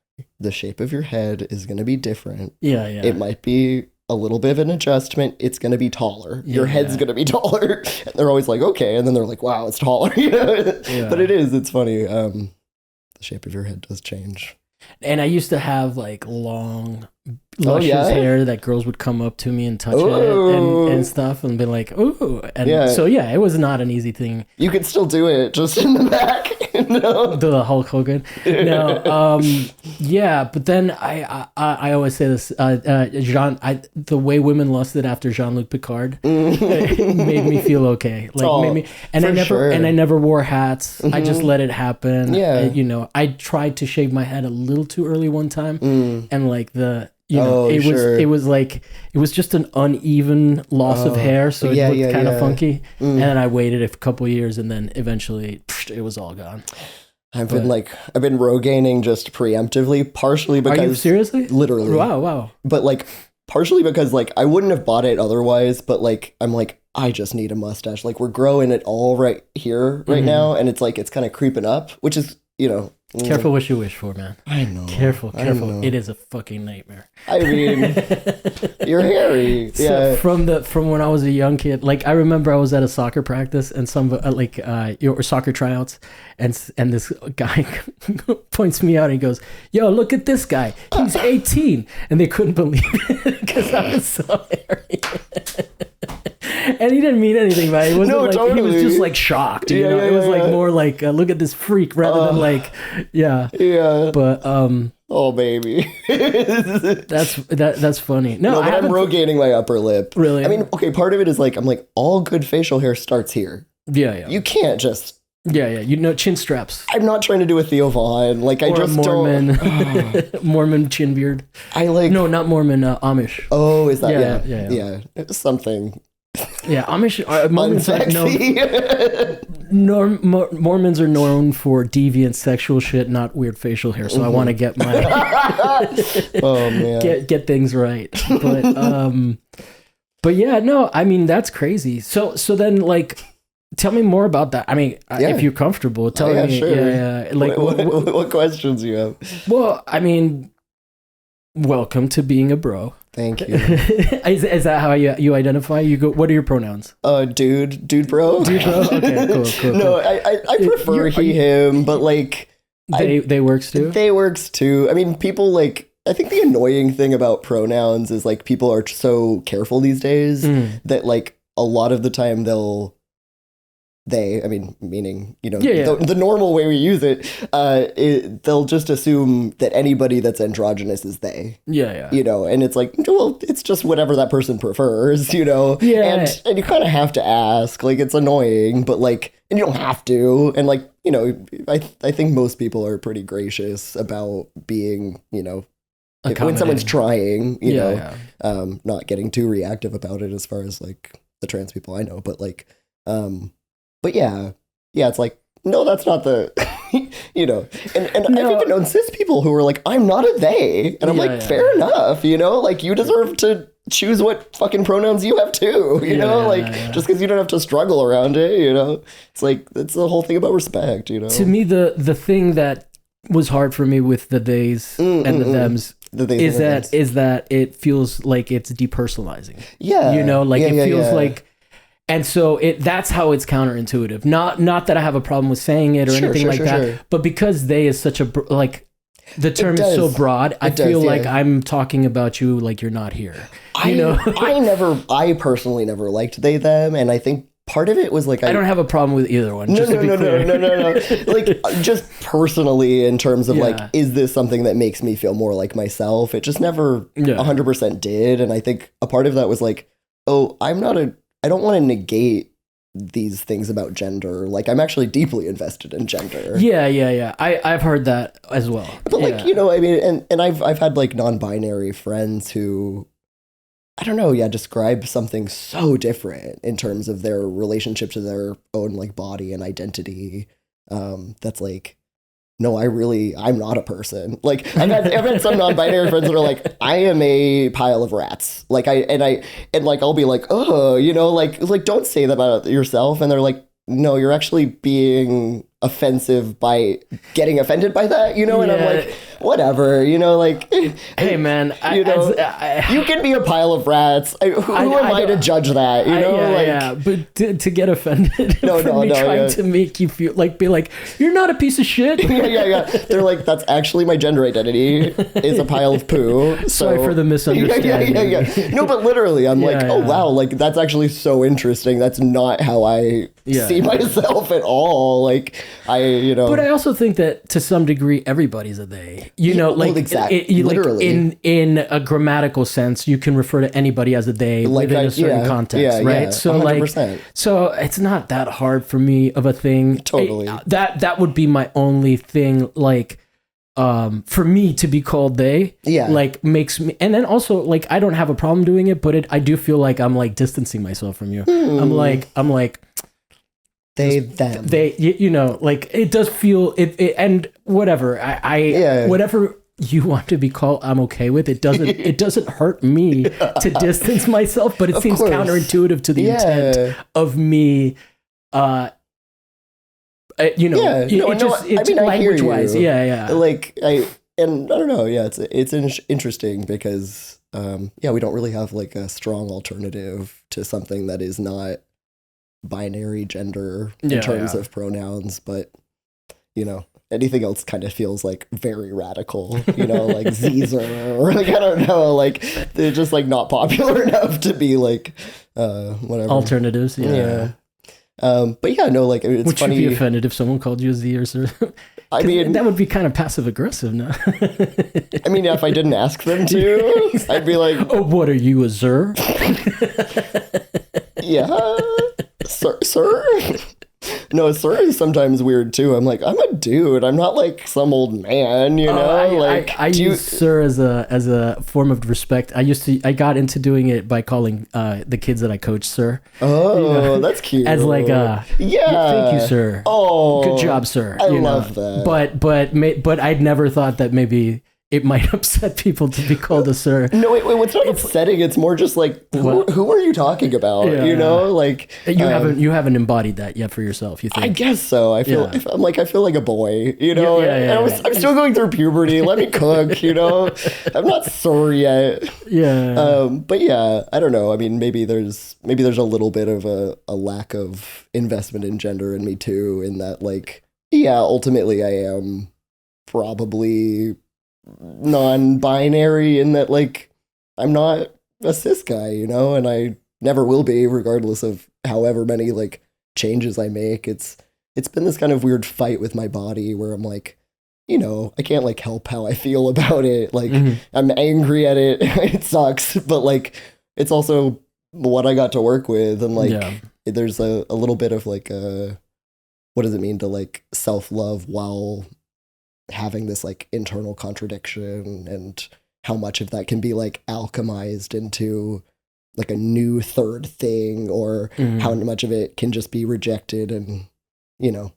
the shape of your head is going to be different. Yeah. It might be a little bit of an adjustment. It's going to be taller. Your head's going to be taller. And they're always like, okay. And then they're like, wow, it's taller. You know? But it's funny. The shape of your head does change. And I used to have like long, luscious hair that girls would come up to me and touch it and stuff and be like, ooh. And so, it was not an easy thing. You could still do it just in the back. No. The Hulk Hogan. No. But then I always say this, the way women lusted after Jean-Luc Picard made me feel okay. Like made me, and I never wore hats. I just let it happen. Yeah. You know, I tried to shave my head a little too early one time, and like it was just an uneven loss of hair, so it looked kind of funky. And then I waited a couple years, and then eventually it was all gone. I've been Rogaining just preemptively, partially because... Are you seriously? Literally. Wow. But like, partially because like, I wouldn't have bought it otherwise, but like, I'm like, I just need a mustache. Like, we're growing it all right here right now, and it's like, it's kind of creeping up, which is, you know... Careful what you wish for, man. I know. Careful. It is a fucking nightmare. I mean, you're hairy. So from when I was a young kid, like I remember I was at a soccer practice and some or soccer tryouts, and this guy points me out and he goes, "Yo, look at this guy. He's 18," and they couldn't believe it because I was so hairy. And he didn't mean anything by it. It wasn't he was just like shocked. You know? It was like more like look at this freak rather than like But oh baby, that's funny. No, but I'm Rogaining my upper lip. Really? I mean, okay, part of it is like I'm like all good facial hair starts here. Yeah. You can't just. Yeah. You know, chin straps. I'm not trying to do a Theo Vaughn. Like I just Mormon, don't. Mormon chin beard. No, not Mormon. Amish. Oh, is that? Yeah. It's something. Yeah, Amish. Mormons Mormons are known for deviant sexual shit, not weird facial hair. So I want to get my oh man, get things right. But yeah, no, I mean that's crazy. So then like. Tell me more about that. I mean, if you're comfortable, tell me. Sure. Yeah. Like, what questions do you have? Well, I mean, welcome to being a bro. Thank you. Is that how you identify? You go. What are your pronouns? Dude, bro. Dude, bro. Okay, cool. No, I prefer him, but like they works too. They works too. I mean, people like. I think the annoying thing about pronouns is like people are so careful these days that like a lot of the time meaning, you know, the normal way we use it, they'll just assume that anybody that's androgynous is they. Yeah. You know, and it's like, well, it's just whatever that person prefers, you know? Yeah. And you kind of have to ask, like, it's annoying, but like, and you don't have to. And like, you know, I think most people are pretty gracious about being, you know, when someone's trying, you know, not getting too reactive about it as far as like the trans people I know. But like, but yeah, it's like, no, that's not the, you know, and I've even known cis people who are like, I'm not a they. And I'm like, fair enough, you know, like you deserve to choose what fucking pronouns you have too, you know, like just because you don't have to struggle around it, you know, it's like, that's the whole thing about respect, you know. To me, the thing that was hard for me with the theys and the thems is that it feels like it's depersonalizing. Yeah. You know, like it feels like, and so that's how it's counterintuitive. Not that I have a problem with saying it or anything like that, but because they is such a, like, the term is so broad, I feel like I'm talking about you like you're not here. You know? I personally never liked they, them, and I think part of it was like... I don't have a problem with either one. No. Like, just personally, in terms of like, is this something that makes me feel more like myself? It just never 100% did, and I think a part of that was like, oh, I don't want to negate these things about gender. Like, I'm actually deeply invested in gender. Yeah. I've heard that as well. But like, you know, I mean, and I've had like non-binary friends who, I don't know, describe something so different in terms of their relationship to their own like body and identity. That's like, no, I'm not a person. Like I've had some non-binary friends that are like, I am a pile of rats. Like I'll be like, oh, you know, like don't say that about yourself. And they're like, no, you're actually being offensive by getting offended by that, you know? And I'm like, whatever, you know, like, hey man, you know, you can be a pile of rats. Who am I to judge that, you know? But to get offended for me trying to make you feel like, be like, you're not a piece of shit. They're like, that's actually my gender identity is a pile of poo. So. Sorry for the misunderstanding. No, but literally, I'm like, oh wow, like that's actually so interesting. That's not how I see myself at all. Like, But I also think that to some degree, everybody's a they. You know, like, literally. Like in a grammatical sense, you can refer to anybody as a they within a certain context, right? Yeah, so 100%. Like, so it's not that hard for me of a thing. Totally. That would be my only thing, like, for me to be called they, like makes me, and then also like, I don't have a problem doing it, but I do feel like I'm like distancing myself from you. I'm like, they, them. They, you know, like it does feel it and whatever. Whatever you want to be called, I'm okay with. It doesn't hurt me to distance myself, but it seems counterintuitive to the intent of me. You know, language wise, Like I don't know. Yeah, it's interesting because we don't really have like a strong alternative to something that is not binary gender in terms of pronouns, but you know, anything else kind of feels like very radical, you know, like Zer, or like, I don't know, like they're just like not popular enough to be like whatever alternatives. But yeah, no, like it's would funny. Would you be offended if someone called you a Z or Sir? I mean, that would be kind of passive aggressive, no? I mean, if I didn't ask them to, I'd be like, "Oh, what are you, a Zer?" Yeah, sir. No, sir is sometimes weird too. I'm like, I'm a dude. I'm not like some old man, you know. I use sir as a form of respect. I got into doing it by calling the kids that I coach sir. Oh, you know, that's cute. As like thank you, sir. Oh, good job, sir. I love that. But I'd never thought that maybe it might upset people to be called a sir. No, it's not upsetting. It's more just like, who are you talking about? You know, like you haven't embodied that yet for yourself. You think? I guess so. I feel I feel like a boy. You know, I'm still going through puberty. Let me cook. You know, I'm not sir yet. But yeah, I don't know. I mean, maybe there's a little bit of a lack of investment in gender in me too. In that, like, ultimately I am probably non-binary in that, like, I'm not a cis guy, you know, and I never will be, regardless of however many like changes I make. It's been this kind of weird fight with my body where I'm like, you know, I can't like help how I feel about it. Like, I'm angry at it. It sucks, but like, it's also what I got to work with, and like, there's a little bit of like a what does it mean to like self-love while having this like internal contradiction, and how much of that can be like alchemized into like a new third thing, or how much of it can just be rejected. And, you know,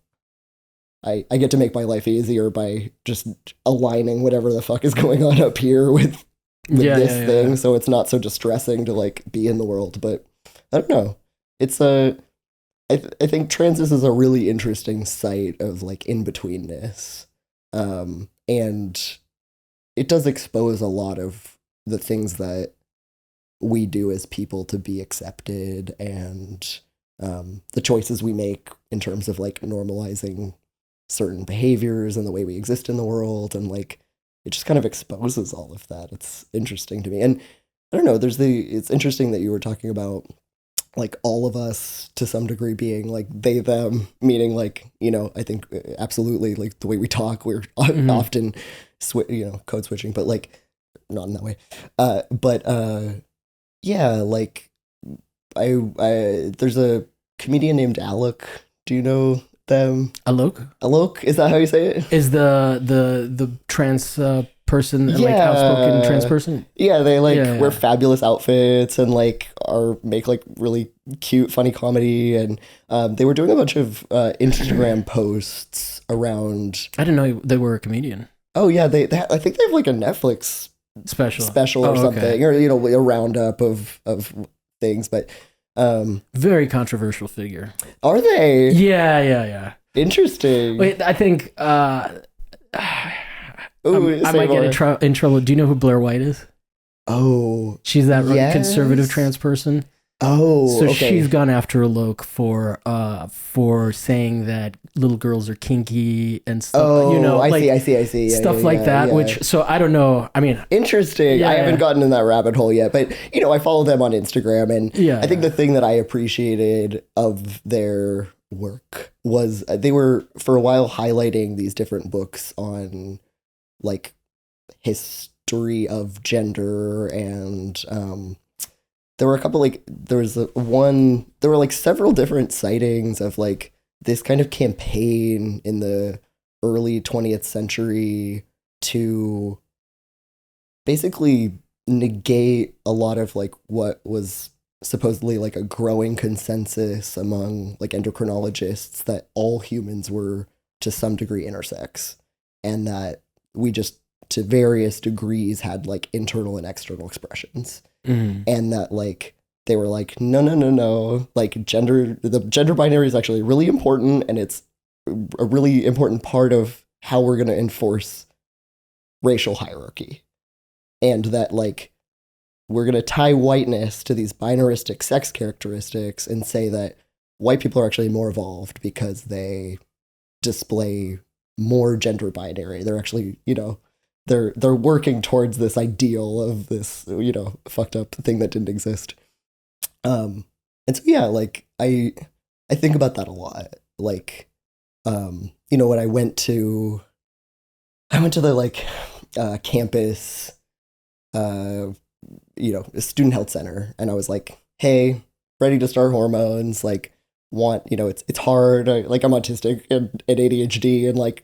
I get to make my life easier by just aligning whatever the fuck is going on up here with this thing. So it's not so distressing to like be in the world. But I don't know. It's I think Transis is a really interesting site of like in-betweenness. And it does expose a lot of the things that we do as people to be accepted, and the choices we make in terms of like normalizing certain behaviors and the way we exist in the world. And like, it just kind of exposes all of that. It's interesting to me. And I don't know, it's interesting that you were talking about like all of us to some degree being like they, them, meaning like, you know, I think absolutely like the way we talk, we're often, code switching, but like not in that way. Yeah, like there's a comedian named Alok. Do you know them? Alok? Is that how you say it? Is the trans person, like outspoken trans person? Yeah, they wear fabulous outfits and like make like really cute, funny comedy. And they were doing a bunch of Instagram posts around. I didn't know they were a comedian. Oh yeah, I think they have like a Netflix special or something, okay. Or a roundup of things. But very controversial figure. Are they? Yeah. Interesting. Wait, I think I might get in trouble. Do you know who Blair White is? Oh, she's that conservative trans person. Oh, so she's gone after Alok for saying that little girls are kinky and stuff. Oh, I see. Stuff like that. Yeah. Which, so I don't know. I mean, interesting. Yeah, I haven't gotten in that rabbit hole yet, but I follow them on Instagram, and I think the thing that I appreciated of their work was they were for a while highlighting these different books on like history of gender, and there were a couple there were like several different sightings of like this kind of campaign in the early 20th century to basically negate a lot of like what was supposedly like a growing consensus among like endocrinologists that all humans were to some degree intersex, and that we just to various degrees had like internal and external expressions. And that like they were like no, like the gender binary is actually really important, and it's a really important part of how we're going to enforce racial hierarchy, and that like we're going to tie whiteness to these binaristic sex characteristics and say that white people are actually more evolved because they display more gender binary. They're actually, they're working towards this ideal of this, fucked up thing that didn't exist. And so, yeah, like I think about that a lot. Like, when I went to the like campus, student health center, and I was like, hey, ready to start hormones, like it's hard. I'm autistic and ADHD, and like,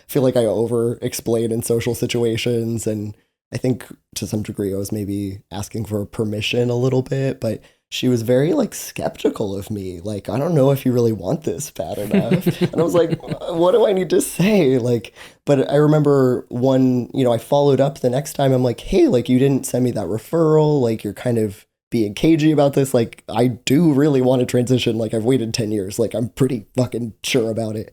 feel like I over explain in social situations. And I think to some degree I was maybe asking for permission a little bit, but she was very like skeptical of me. Like, I don't know if you really want this bad enough. And I was like, what do I need to say? Like, but I remember I followed up the next time. I'm like, hey, like you didn't send me that referral. Like you're kind of being cagey about this. Like, I do really want to transition. Like, I've waited 10 years. Like, I'm pretty fucking sure about it.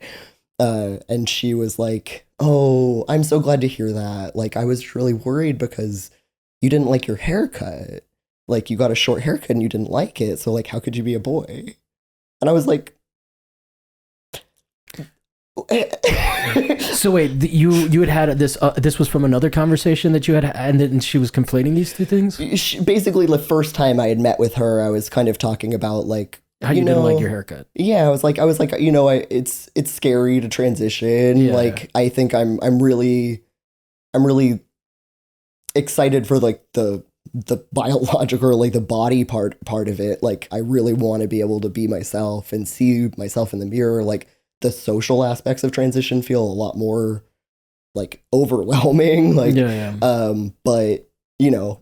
And she was like, oh, I'm so glad to hear that. Like, I was really worried because you didn't like your haircut. Like, you got a short haircut and you didn't like it. So, like, how could you be a boy? And I was like, so wait, you had this this was from another conversation that you had, and then she was conflating these two things? Basically, the first time I had met with her, I was kind of talking about like how you didn't like your haircut. Yeah, I was like, it's scary to transition. Yeah. Like, I think I'm really excited for like the biological, or like the body part of it. Like, I really want to be able to be myself and see myself in the mirror. Like, the social aspects of transition feel a lot more like overwhelming. Like, but you know,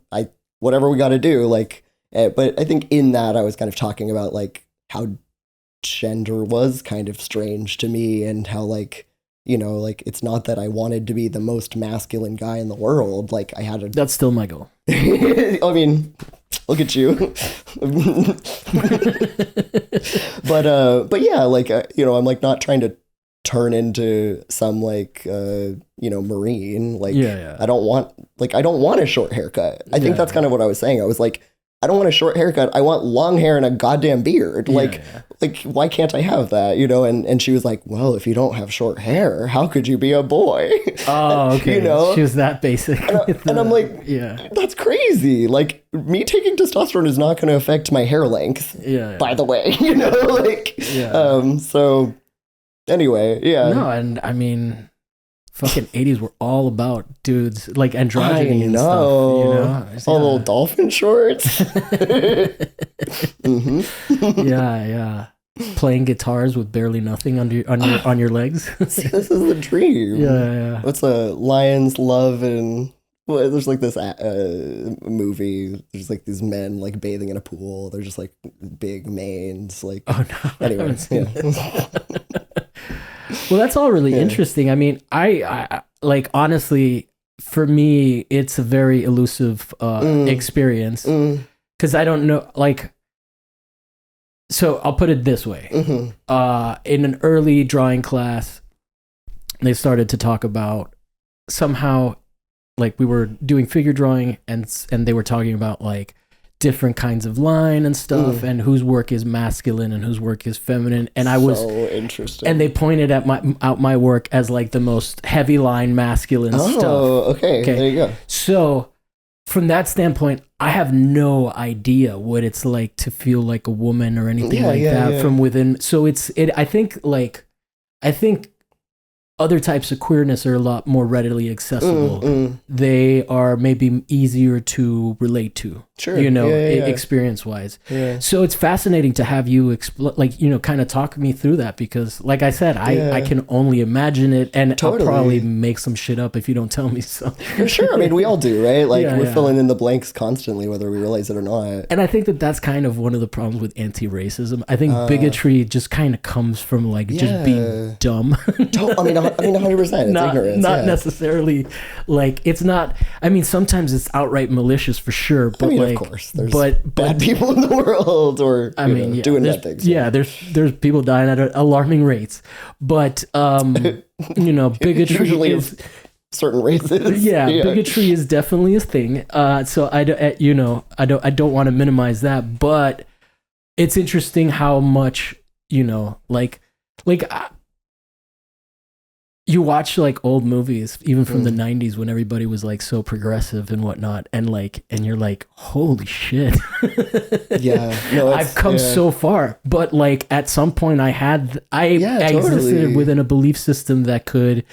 whatever we got to do, like, but I think in that I was kind of talking about like how gender was kind of strange to me and how like, you know, like it's not that I wanted to be the most masculine guy in the world. Like I had That's still my goal. I mean, look at you. but yeah, like, you know, I'm like not trying to turn into some like, you know, Marine. Like, I don't want a short haircut. I think that's kind of what I was saying. I was like, I don't want a short haircut. I want long hair and a goddamn beard. Like, why can't I have that? You know? And she was like, well, if you don't have short hair, how could you be a boy? Oh, okay. You know? She was that basic. And I'm like, that's crazy. Like, me taking testosterone is not going to affect my hair length. By the way, you know, like, so anyway, No, and I mean, fucking 80s were all about dudes, like androgyny and stuff, you know? All little dolphin shorts. Playing guitars with barely nothing on your legs. This is the dream. What's a lion's love and... Well, there's like this movie. There's like these men like bathing in a pool. They're just like big manes. Like, oh no. Anyways, Well, that's all really interesting. I mean, I like honestly, for me, it's a very elusive experience because I don't know. Like, so I'll put it this way: in an early drawing class, they started to talk about somehow. Like we were doing figure drawing and they were talking about like different kinds of line and stuff and whose work is masculine and whose work is feminine. And I was so interesting. And they pointed at my work as like the most heavy line masculine stuff. Oh, okay. There you go. So from that standpoint, I have no idea what it's like to feel like a woman or anything that from within. So I think other types of queerness are a lot more readily accessible. They are maybe easier to relate to, you know, experience-wise. So it's fascinating to have you kind of talk me through that because, like I said, I can only imagine it, and I'll probably make some shit up if you don't tell me so. For sure. I mean, we all do, right? Like we're filling in the blanks constantly, whether we realize it or not. And I think that's kind of one of the problems with anti-racism. I think bigotry just kind of comes from like just being dumb. I mean, 100%. It's ignorance. Not necessarily like it's not. I mean, sometimes it's outright malicious for sure. But of course, there's bad people in the world, or doing bad things. Yeah, there's people dying at alarming rates. But bigotry is certain races. Bigotry is definitely a thing. So I don't want to minimize that, but it's interesting how much you watch like old movies, even from the 90s when everybody was like so progressive and whatnot. And you're like, holy shit. I've come so far. But like at some point I existed within a belief system that could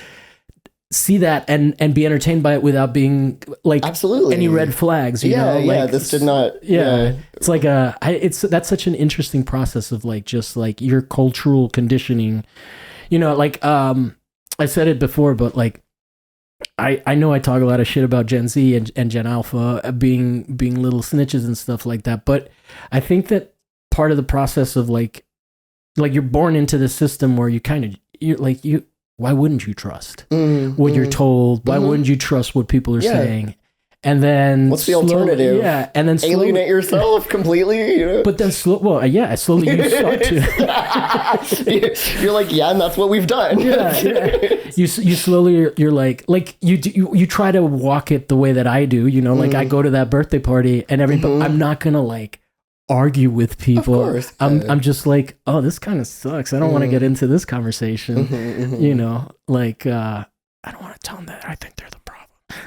see that and be entertained by it without being like absolutely any red flags, you know? Like, this did not. It's like that's such an interesting process of like, just like your cultural conditioning, like, I said it before, but like, I know I talk a lot of shit about Gen Z and Gen Alpha being little snitches and stuff like that, but I think that part of the process of like you're born into the system where why wouldn't you trust what you're told? Why wouldn't you trust what people are saying? And then what's the alternative? And then alienate yourself completely. But then slowly you start to. You're like, and that's what we've done. You slowly you're like you try to walk it the way that I do. Like I go to that birthday party and everybody. I'm not gonna like argue with people. Of course, I'm just like, oh, this kind of sucks. I don't want to get into this conversation. Like I don't want to tell them that I think they're the problem.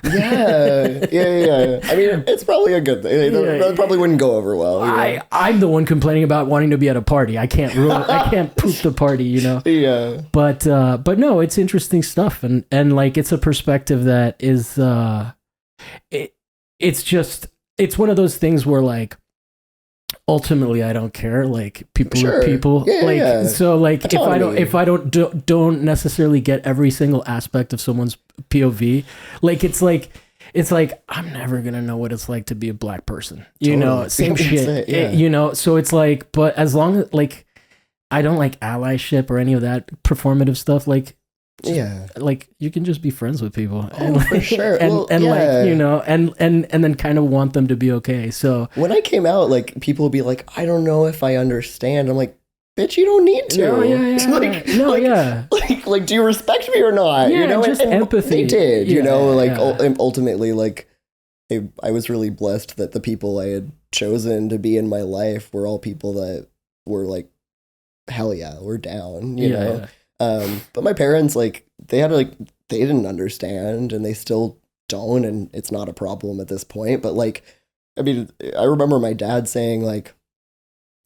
Yeah. I mean, it's probably a good thing. That probably wouldn't go over well. I'm the one complaining about wanting to be at a party. I can't poop the party, Yeah. But no, it's interesting stuff, and like it's a perspective that is it's one of those things where like ultimately I don't care. Like people Sure. are people. Yeah, like yeah. so like Autonomy. if I don't necessarily get every single aspect of someone's POV, like it's like I'm never gonna know what it's like to be a black person. You know, same shit. Yeah. You know, so it's like, but as long as like I don't like allyship or any of that performative stuff, like like you can just be friends with people and for sure. and like, you know, and then kind of want them to be okay. So when I came out, like people would be like, I don't know if I understand. I'm like, bitch, you don't need to. Like, do you respect me or not? Yeah, you know, just empathy. They did, you know, like ultimately, like I was really blessed that the people I had chosen to be in my life were all people that were like, hell yeah, we're down, you know. Yeah. But my parents, like, they didn't understand, and they still don't, and it's not a problem at this point. But like, I mean, I remember my dad saying, like,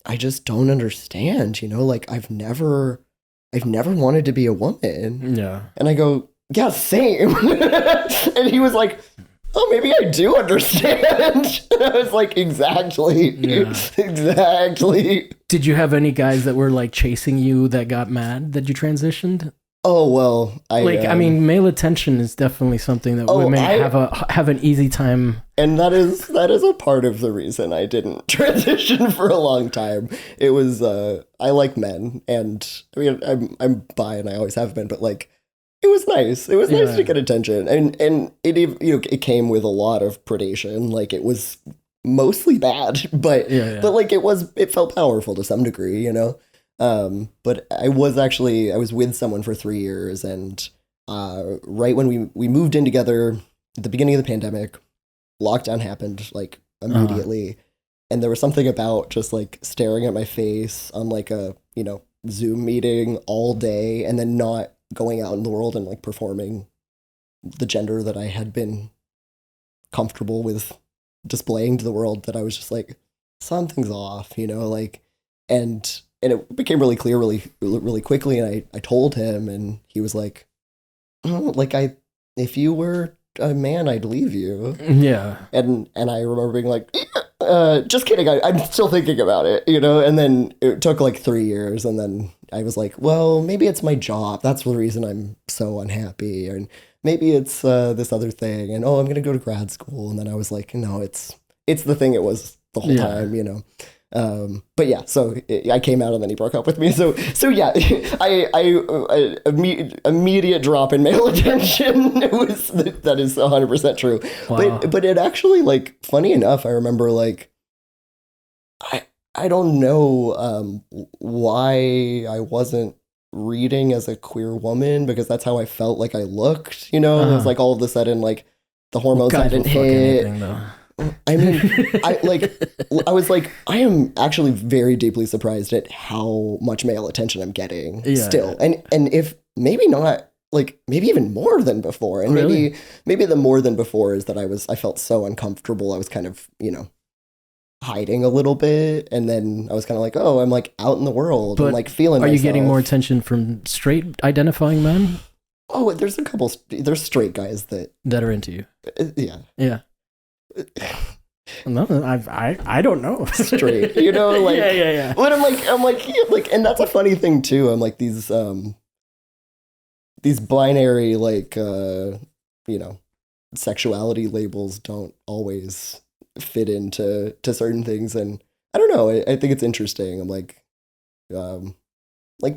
I just don't understand, you know, like I've never wanted to be a woman. Yeah. And I go, yeah, same. And he was like, oh, maybe I do understand. And I was like, exactly. Yeah. Exactly. Did you have any guys that were like chasing you that got mad that you transitioned? Oh, well, I mean, male attention is definitely something that women have an easy time. And that is a part of the reason I didn't transition for a long time. It was, I like men, and I mean, I'm bi and I always have been, but like, it was nice. It was nice to get attention. And it, you know, it came with a lot of predation. Like, it was mostly bad, but like it felt powerful to some degree, you know? But I was with someone for 3 years, and right when we moved in together at the beginning of the pandemic, lockdown happened like immediately. And there was something about just like staring at my face on like a, you know, Zoom meeting all day and then not going out in the world and like performing the gender that I had been comfortable with displaying to the world, that I was just like, something's off, you know, like, and it became really clear really quickly. And I told him, and he was like, oh, like, if you were a man, I'd leave you. Yeah. And I remember being like, just kidding. I'm still thinking about it, you know? And then it took like 3 years. And then I was like, well, maybe it's my job. That's the reason I'm so unhappy. And maybe it's this other thing. And, I'm going to go to grad school. And then I was like, no, it's the thing it was the whole time, you know? But yeah, so I came out and then he broke up with me. So yeah, I immediate drop in male attention. That is 100% true. Wow. But it actually, like, funny enough, I remember like, I don't know why I wasn't reading as a queer woman, because that's how I felt like I looked, you know? It was like all of a sudden, like, the hormones hadn't hit. I mean, I was like, I am actually very deeply surprised at how much male attention I'm getting still. And if maybe not, like, maybe even more than before. And really? maybe the more than before is that I felt so uncomfortable. I was kind of, you know, hiding a little bit. And then I was kind of like, oh, I'm like out in the world. But and like feeling myself. Are you getting more attention from straight identifying men? Oh, there's there's straight guys that are into you. Yeah. Yeah. No, I don't know. Straight, you know, like yeah. But I'm like, and that's a funny thing too. I'm like these binary, like, you know, sexuality labels don't always fit into certain things, and I don't know. I think it's interesting. I'm like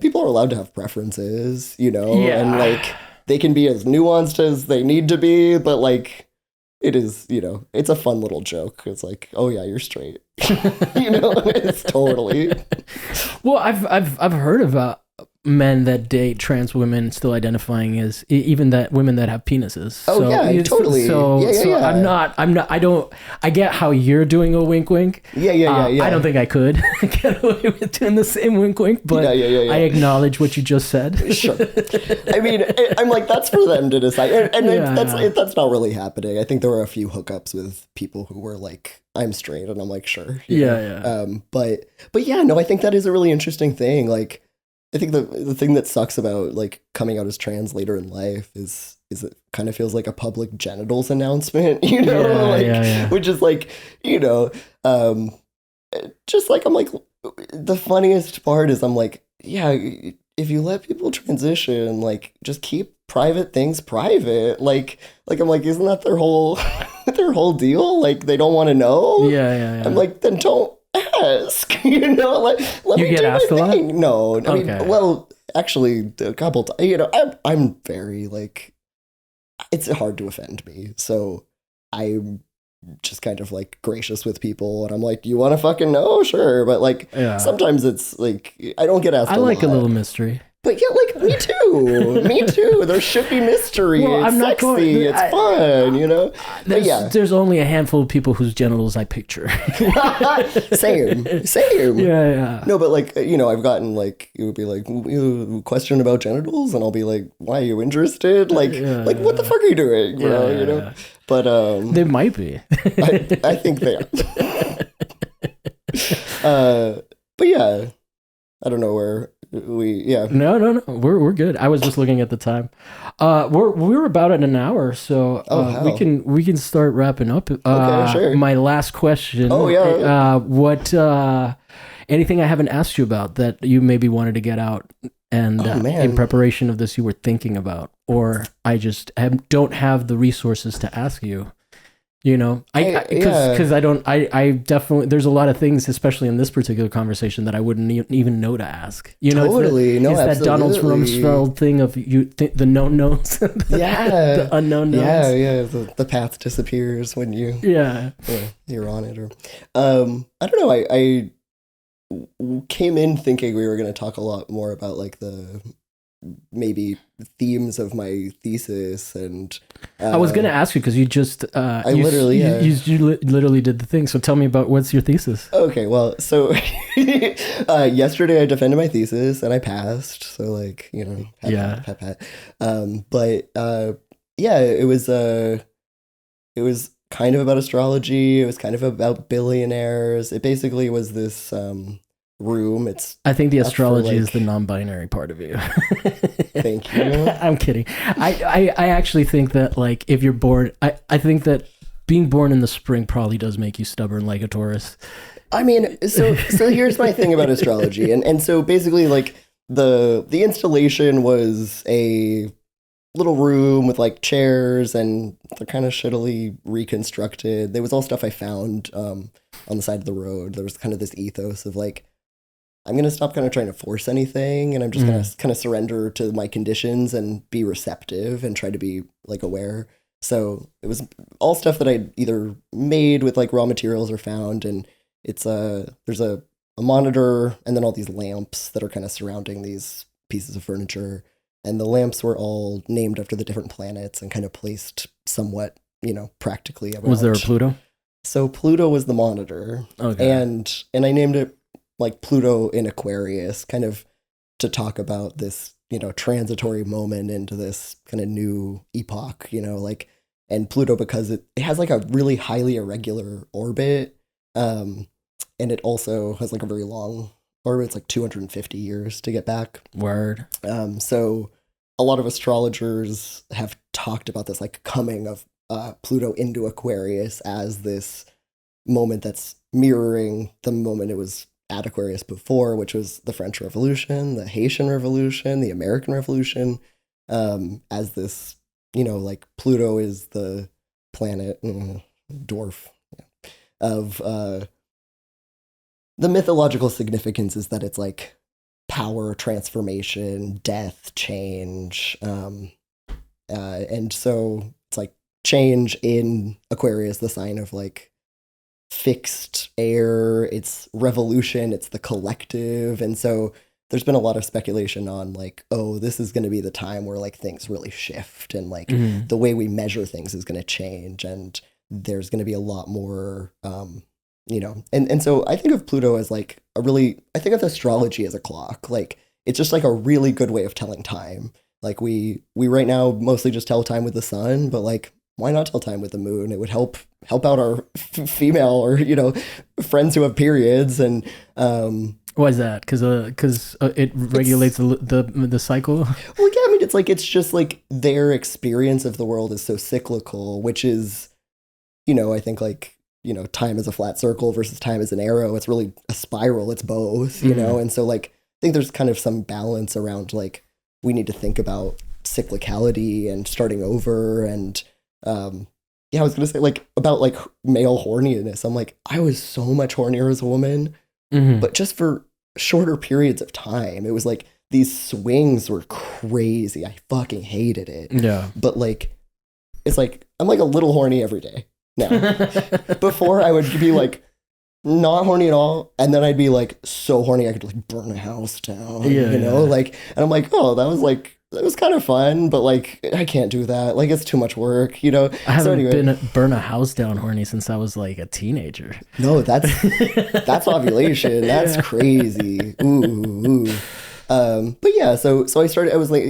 people are allowed to have preferences, you know, and like they can be as nuanced as they need to be, but like. It is, you know, it's a fun little joke. It's like, oh yeah, you're straight. You know, it's totally. Well, I've heard about men that date trans women still identifying as even that women that have penises. Oh, so, yeah, totally. So I'm not, I get how you're doing a wink wink. Yeah. I don't think I could get away with doing the same wink wink, but I acknowledge what you just said. Sure. I mean, I'm like, that's for them to decide. And that's not really happening. I think there were a few hookups with people who were like, I'm straight. And I'm like, sure. Yeah. But yeah, no, I think that is a really interesting thing. Like, I think the thing that sucks about like coming out as trans later in life is it kind of feels like a public genitals announcement, you know, which is like, you know, just like, I'm like, the funniest part is I'm like, yeah, if you let people transition, like, just keep private things private. Like I'm like, isn't that their whole their whole deal? Like, they don't want to know. Yeah. I'm like, then don't ask. You know, like, let You me get do asked my a lot? thing. No, I mean, Okay. well, actually, a couple times. You know, I'm very like, it's hard to offend me, so I'm just kind of like gracious with people, and I'm like, you want to fucking know? Sure. But like, Yeah. sometimes it's like, I don't get asked I a like lot. a little mystery. But yeah, like, me too. Me too. There should be mystery. Well, It's I'm not sexy. going- It's fun, you know? But yeah. There's only a handful of people whose genitals I picture. Same. Yeah. No, but like, you know, I've gotten like, it would be like, question about genitals, and I'll be like, why are you interested? Like, what the fuck are you doing, bro? You know? But they might be. I think they are. But yeah, I don't know where yeah. No. We're good. I was just looking at the time. We're about at an hour, so we can start wrapping up. Okay, sure. My last question. Oh yeah. What anything I haven't asked you about that you maybe wanted to get out and in preparation of this you were thinking about, or I just don't have the resources to ask you. You know, because I definitely, there's a lot of things, especially in this particular conversation, that I wouldn't even know to ask. You know, totally. it's that Donald Rumsfeld thing of the known knowns, the unknown knowns. Yeah. The path disappears when you're on it. Or, I don't know. I came in thinking we were going to talk a lot more about like the maybe themes of my thesis, and I was going to ask you because you just you literally did the thing. So tell me about what's your thesis. Okay, well, so yesterday I defended my thesis and I passed. So like, you know, pat. But yeah, it was kind of about astrology. It was kind of about billionaires. It basically was this room. I think the astrology is the non-binary part of you. Thank you. I'm kidding. I actually think that like if you're born, I think that being born in the spring probably does make you stubborn like a Taurus. I mean, so here's my thing about astrology, and so basically like the installation was a little room with like chairs, and they're kind of shittily reconstructed. There was all stuff I found on the side of the road. There was kind of this ethos of like, I'm going to stop kind of trying to force anything, and I'm just going to kind of surrender to my conditions and be receptive and try to be like aware. So it was all stuff that I either made with like raw materials or found, and it's there's a monitor and then all these lamps that are kind of surrounding these pieces of furniture, and the lamps were all named after the different planets and kind of placed somewhat, you know, practically about. Was there a Pluto? So Pluto was the monitor. Okay. And I named it like Pluto in Aquarius, kind of to talk about this, you know, transitory moment into this kind of new epoch, you know, like, and Pluto because it has like a really highly irregular orbit, and it also has like a very long orbit. It's like 250 years to get back. Word. So a lot of astrologers have talked about this like coming of Pluto into Aquarius as this moment that's mirroring the moment it was at Aquarius before, which was the French Revolution, the Haitian Revolution, the American Revolution, as this, you know, like Pluto is the planet, dwarf, of the mythological significance is that it's like power, transformation, death, change, and so it's like change in Aquarius, the sign of like fixed air, it's revolution, it's the collective. And so there's been a lot of speculation on like, oh, this is going to be the time where like things really shift, and like the way we measure things is going to change, and there's going to be a lot more you know, and so I think of Pluto as like I think of astrology as a clock. Like it's just like a really good way of telling time. Like we right now mostly just tell time with the sun, but like why not tell time with the moon? It would help out our female or, you know, friends who have periods. And why is that? Because it regulates the cycle. Well, yeah, I mean, it's just like their experience of the world is so cyclical, which is, you know, I think like time as a flat circle versus time as an arrow. It's really a spiral. It's both, and so like I think there's kind of some balance around like we need to think about cyclicality and starting over. And I was gonna say like about like male horniness. I'm like, I was so much hornier as a woman, but just for shorter periods of time. It was like these swings were crazy. I fucking hated it. Yeah. But like, it's like I'm like a little horny every day now. Before I would be like not horny at all, and then I'd be like so horny I could like burn a house down. Like, and I'm like, oh, that was kind of fun, but like I can't do that. Like it's too much work, I haven't been burn a house down horny since I was like a teenager. No, that's ovulation. That's crazy. Ooh. But yeah, so I was like,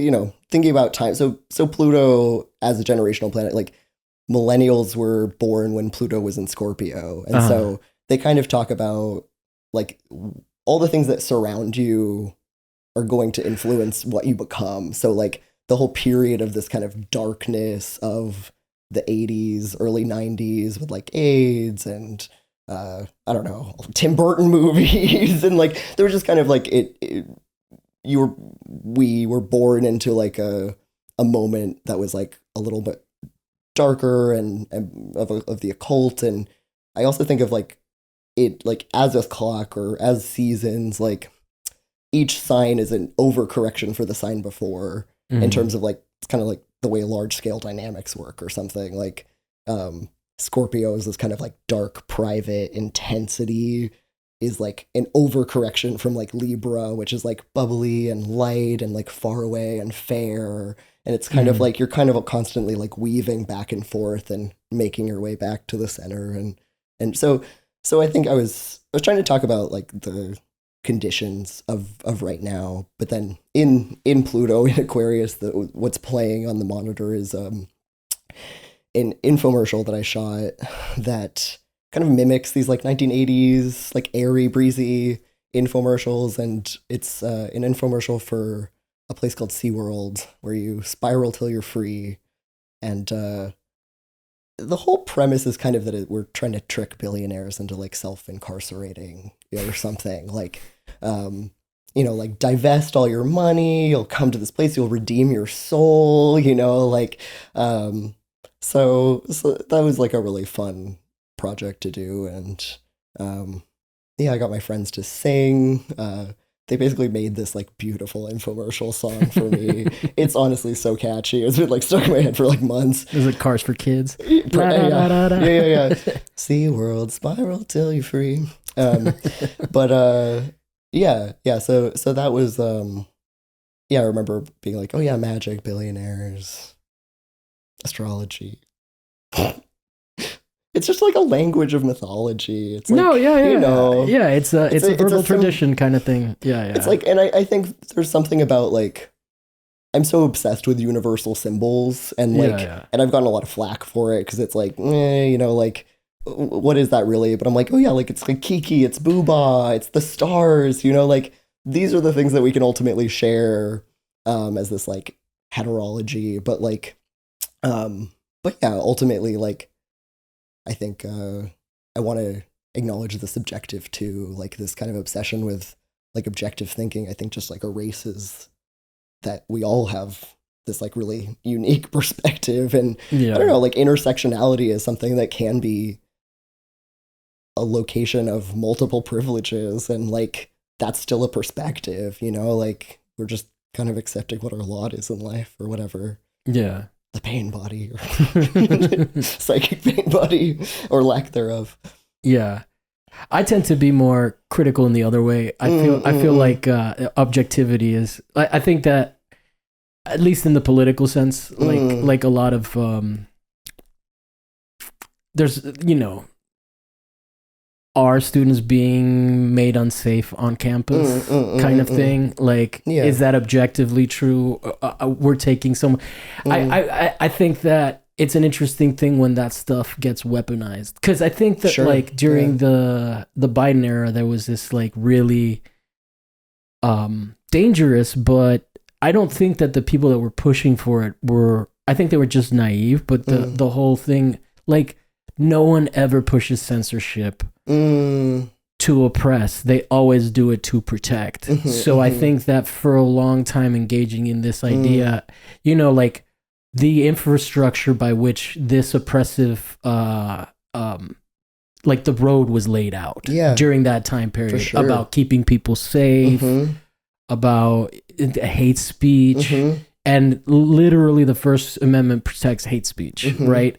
thinking about time. So Pluto as a generational planet, like millennials were born when Pluto was in Scorpio. And so they kind of talk about like all the things that surround you are going to influence what you become. So like the whole period of this kind of darkness of the 80s, early 90s with like AIDS and I don't know, Tim Burton movies. And like, there was just kind of like we were born into like a moment that was like a little bit darker and of the occult. And I also think of like it like as a clock or as seasons, like each sign is an overcorrection for the sign before in terms of like, it's kind of like the way large scale dynamics work or something. Like Scorpio is this kind of like dark, private intensity is like an overcorrection from like Libra, which is like bubbly and light and like far away and fair. And it's kind of like you're kind of constantly like weaving back and forth and making your way back to the center. And so I think I was trying to talk about like the conditions of right now, but then in Pluto in Aquarius, what's playing on the monitor is an infomercial that I shot that kind of mimics these like 1980s like airy breezy infomercials, and it's an infomercial for a place called SeaWorld where you spiral till you're free. And the whole premise is kind of that we're trying to trick billionaires into like self-incarcerating or something like like divest all your money, you'll come to this place, you'll redeem your soul, like so that was like a really fun project to do. And I got my friends to sing. They basically made this like beautiful infomercial song for me. It's honestly so catchy. It's been like stuck in my head for like months. Is it Cars for Kids? Yeah. SeaWorld, spiral till you're free. But yeah. So that was I remember being like, oh yeah, magic, billionaires, astrology. It's just like a language of mythology. It's like, it's a verbal tradition kind of thing. Yeah. It's like, and I think there's something about like, I'm so obsessed with universal symbols and like, and I've gotten a lot of flack for it because it's like, like, what is that really? But I'm like, oh yeah, like it's like Kiki, it's Booba, it's the stars, like these are the things that we can ultimately share as this like heterology. But like, but yeah, ultimately like, I think I want to acknowledge the subjective too, like this kind of obsession with like objective thinking, I think just like erases that we all have this like really unique perspective. And I don't know, like intersectionality is something that can be a location of multiple privileges, and like that's still a perspective, like we're just kind of accepting what our lot is in life or whatever. Yeah. The pain body or psychic pain body or lack thereof. Yeah. I tend to be more critical in the other way. I feel like objectivity is, I think that at least in the political sense, like a lot of, there's, are students being made unsafe on campus kind of thing? Like, is that objectively true? We're taking some... I think that it's an interesting thing when that stuff gets weaponized. Because I think that like during the Biden era, there was this like really dangerous, but I don't think that the people that were pushing for it I think they were just naive, but the whole thing, like no one ever pushes censorship to oppress. They always do it to protect. So I think that for a long time engaging in this idea, you know, like the infrastructure by which this oppressive like the road was laid out during that time period about keeping people safe, about hate speech, and literally the First Amendment protects hate speech, right?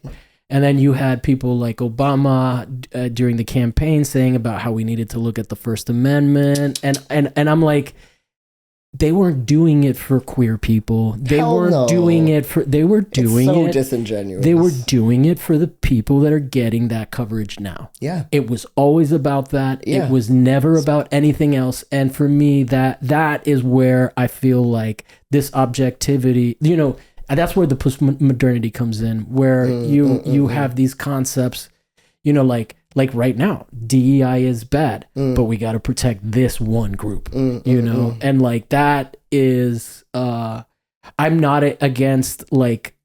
And then you had people like Obama during the campaign saying about how we needed to look at the First Amendment, and I'm like, they weren't doing it for queer people. They weren't doing it for. They were doing it's so it. Disingenuous. They were doing it for the people that are getting that coverage now. Yeah, it was always about that. Yeah. It was never about anything else. And for me, that is where I feel like this objectivity. You know, and that's where the postmodernity comes in, where you have these concepts. You know, like right now, DEI is bad, but we got to protect this one group, you know? And like, that is, I'm not against like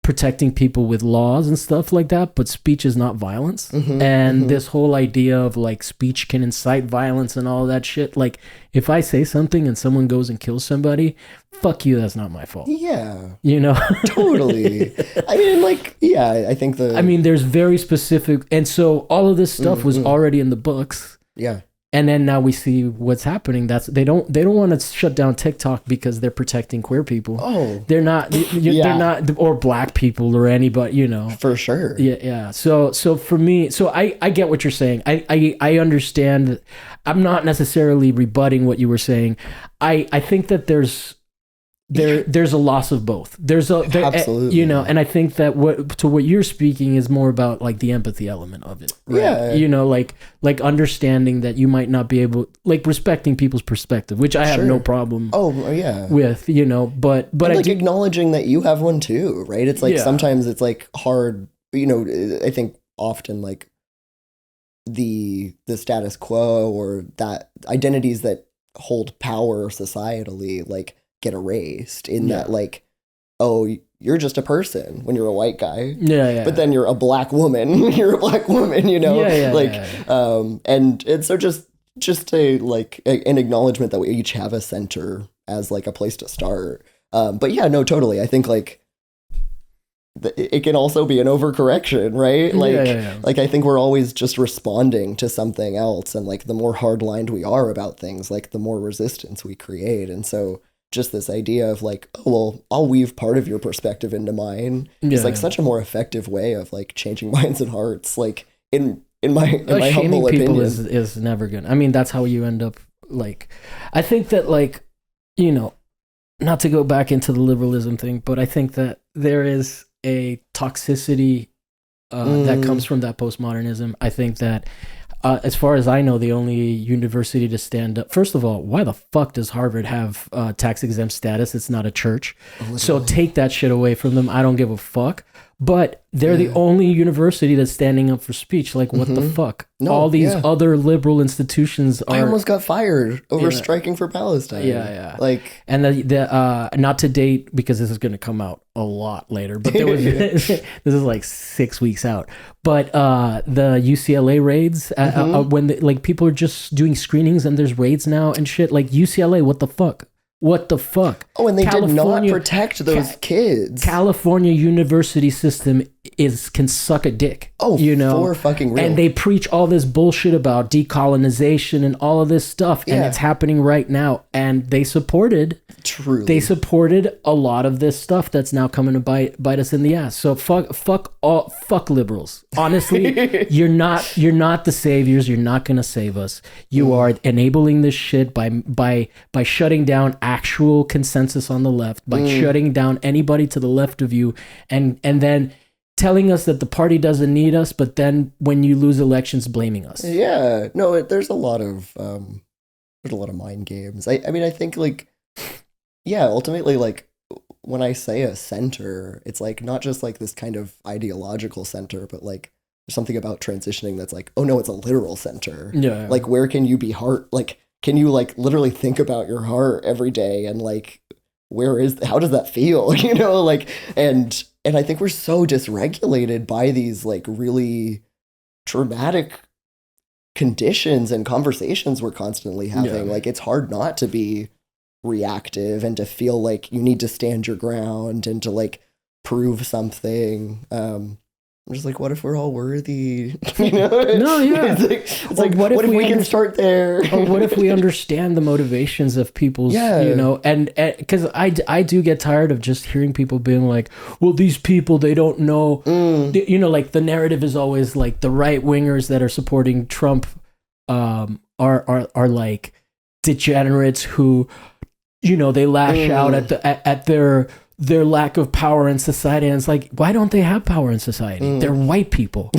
protecting people with laws and stuff like that, but speech is not violence. And this whole idea of like speech can incite violence and all that shit. Like if I say something and someone goes and kills somebody, fuck you, that's not my fault. Yeah. You know? Totally. I mean, like, yeah, I think there's very specific, and so all of this stuff was already in the books. Yeah. And then now we see what's happening. That's they don't want to shut down TikTok because they're protecting queer people. Oh, they're not. They're not, or black people or anybody. You know, for sure. Yeah. So for me, I get what you're saying. I understand. I'm not necessarily rebutting what you were saying. I think that there's a loss of both. Absolutely, you know, and I think that what you're speaking is more about like the empathy element of it, right? Yeah, you know, like understanding that you might not be able, like respecting people's perspective, which I have no problem. With, you know, but and like acknowledging that you have one too, right? It's like sometimes it's like hard, you know. I think often like the status quo or that identities that hold power societally, like, get erased in that, like, oh, you're just a person when you're a white guy, but then you're a black woman, you know, and so just a like an acknowledgement that we each have a center as like a place to start. But yeah, no, totally. I think like it can also be an overcorrection, right? Like I think we're always just responding to something else, and like the more hardlined we are about things, like the more resistance we create. And so just this idea of like, oh, well, I'll weave part of your perspective into mine is like such a more effective way of like changing minds and hearts. Like in my humble opinion, is never good. I mean, that's how you end up. Like, I think that, like, you know, not to go back into the liberalism thing, but I think that there is a toxicity that comes from that postmodernism. I think that as far as I know, the only university to stand up. First of all, why the fuck does Harvard have tax exempt status? It's not a church. So take that shit away from them. I don't give a fuck. But they're the only university that's standing up for speech. Like, what the fuck? No, all these other liberal institutions are... I almost got fired over striking for Palestine. Yeah. Like, and the not to date, because this is going to come out a lot later, but there was this is like 6 weeks out. But the UCLA raids, when like people are just doing screenings and there's raids now and shit. Like, UCLA, what the fuck? What the fuck? Oh, and they did not protect those kids. California university system can suck a dick. Oh, you know, for fucking real. And they preach all this bullshit about decolonization and all of this stuff, and it's happening right now. And they supported a lot of this stuff that's now coming to bite us in the ass. So fuck liberals. Honestly, you're not the saviors. You're not gonna save us. You are enabling this shit by shutting down actual consensus on the left, by shutting down anybody to the left of you, and then telling us that the party doesn't need us, but then when you lose elections, blaming us. Yeah, no, there's a lot of mind games. I mean, I think like, yeah, ultimately, like when I say a center, it's like not just like this kind of ideological center, but like there's something about transitioning that's like, oh no, it's a literal center. Yeah. Like, where can you be heart? Like, can you like literally think about your heart every day, and like, how does that feel? You know, like, and and I think we're so dysregulated by these like really traumatic conditions and conversations we're constantly having. Like, it's hard not to be reactive and to feel like you need to stand your ground and to like prove something. I'm just like, what if we're all worthy? You know? No, yeah. It's like what if we can start there? Or what if we understand the motivations of people's, you know, and because I do get tired of just hearing people being like, well, these people, they don't know, you know, like the narrative is always like the right wingers that are supporting Trump are like degenerates who, you know, they lash out at their lack of power in society. And it's like, why don't they have power in society? They're white people.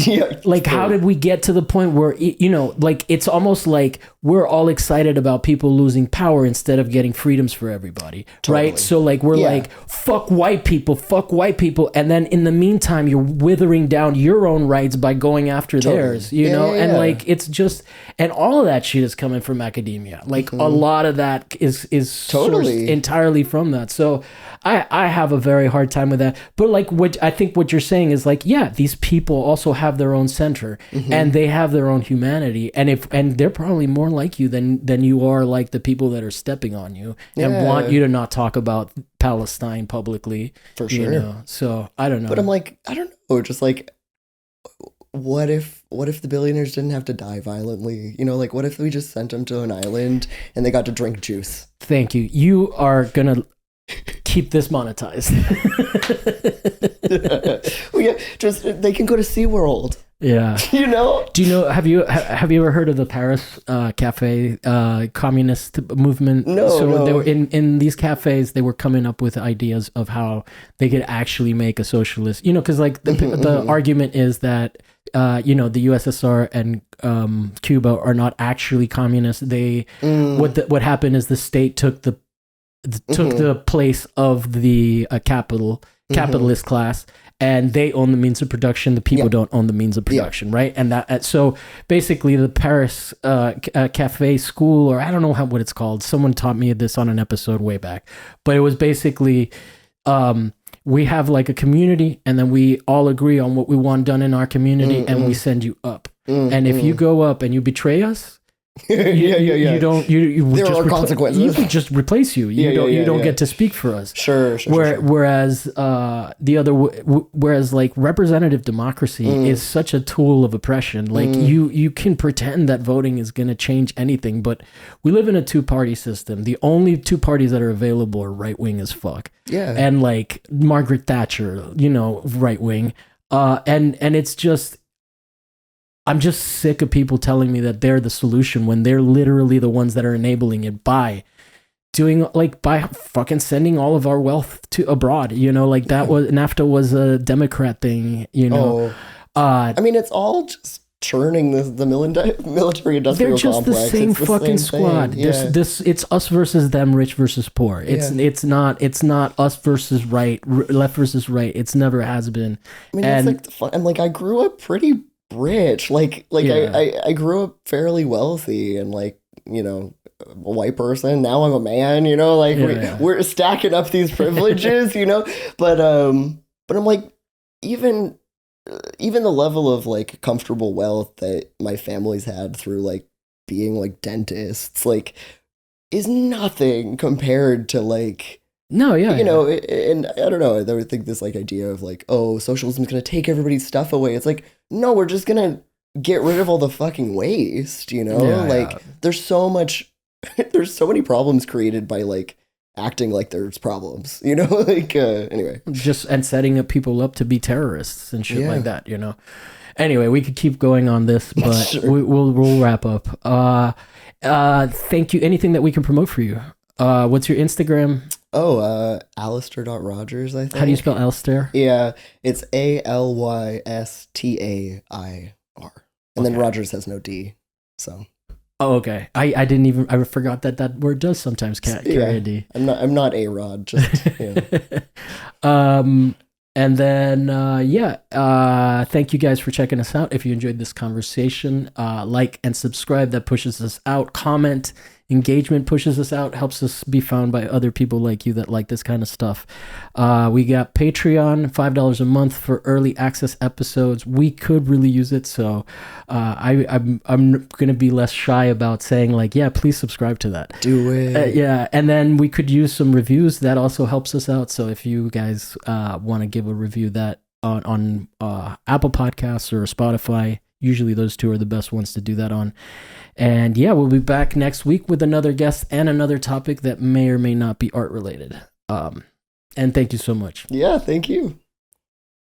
Like, how did we get to the point where, you know, like, it's almost like we're all excited about people losing power instead of getting freedoms for everybody. Right? So like, we're like, fuck white people. And then in the meantime, you're withering down your own rights by going after theirs, you know? And like, it's just, and all of that shit is coming from academia. Like a lot of that is sourced entirely from that. So I have a very hard time with that. But like, what I think what you're saying is like, yeah, these people also have their own center and they have their own humanity. And they're probably more like you than you are like the people that are stepping on you and want you to not talk about Palestine publicly. For sure. You know? So I don't know. But I'm like, I don't know. Just like, what if the billionaires didn't have to die violently? You know, like, what if we just sent them to an island and they got to drink juice? Thank you. You are going to keep this monetized. Well, yeah, just they can go to SeaWorld. Yeah. You know? Do you know, have you ever heard of the Paris cafe communist movement? No. So they were in these cafes, they were coming up with ideas of how they could actually make a socialist, you know, because like the argument is that you know, the USSR and Cuba are not actually communist. They what happened is the state took the place of the capitalist class, and they own the means of production. The people don't own the means of production, right? And that so basically the Paris cafe school, or I don't know what it's called. Someone taught me this on an episode way back, but it was basically we have like a community, and then we all agree on what we want done in our community, and we send you up. And if you go up and you betray us, you don't. There are consequences. You can just replace you. You don't get to speak for us. Sure. Whereas whereas like representative democracy is such a tool of oppression. Like you can pretend that voting is going to change anything, but we live in a two-party system. The only two parties that are available are right wing as fuck. Yeah, and like Margaret Thatcher, you know, right wing. And it's just. I'm just sick of people telling me that they're the solution when they're literally the ones that are enabling it by fucking sending all of our wealth to abroad, you know, like that was NAFTA was a Democrat thing, you know. I mean, it's all just churning the military industrial complex. They're just the same fucking squad. It's us versus them, rich versus poor. It's not us versus right, left versus right. It's never has been. I mean, it's like and like I grew up pretty rich, I grew up fairly wealthy and like, you know, a white person. Now I'm a man, you know, like we're stacking up these privileges, you know, but I'm like, even the level of like comfortable wealth that my family's had through like being like dentists, like, is nothing compared to like, you know, and I don't know, I would think this like idea of like, oh, socialism's gonna take everybody's stuff away. It's like, no, we're just gonna get rid of all the fucking waste, you know? There's so many problems created by like acting like there's problems, you know? Like anyway. Just and setting up people up to be terrorists and shit like that, you know. Anyway, we could keep going on this, but we'll wrap up. Thank you. Anything that we can promote for you? What's your Instagram? Alystair.Rogers, I think. How do you spell Alystair? Yeah, it's Alystair. And then Rogers has no D, so. Oh, okay. I didn't even, I forgot that word does sometimes carry a D. I'm not A-Rod, just, you know. And then, thank you guys for checking us out. If you enjoyed this conversation, like and subscribe. That pushes us out. Comment Engagement pushes us out, helps us be found by other people like you that like this kind of stuff. We got Patreon, $5 a month for early access episodes. We could really use it, so I'm going to be less shy about saying like, yeah, please subscribe to that. Do it. Yeah, and then we could use some reviews. That also helps us out. So if you guys want to give a review that on Apple Podcasts or Spotify, usually those two are the best ones to do that on. And yeah, we'll be back next week with another guest and another topic that may or may not be art related. And thank you so much. Yeah, thank you.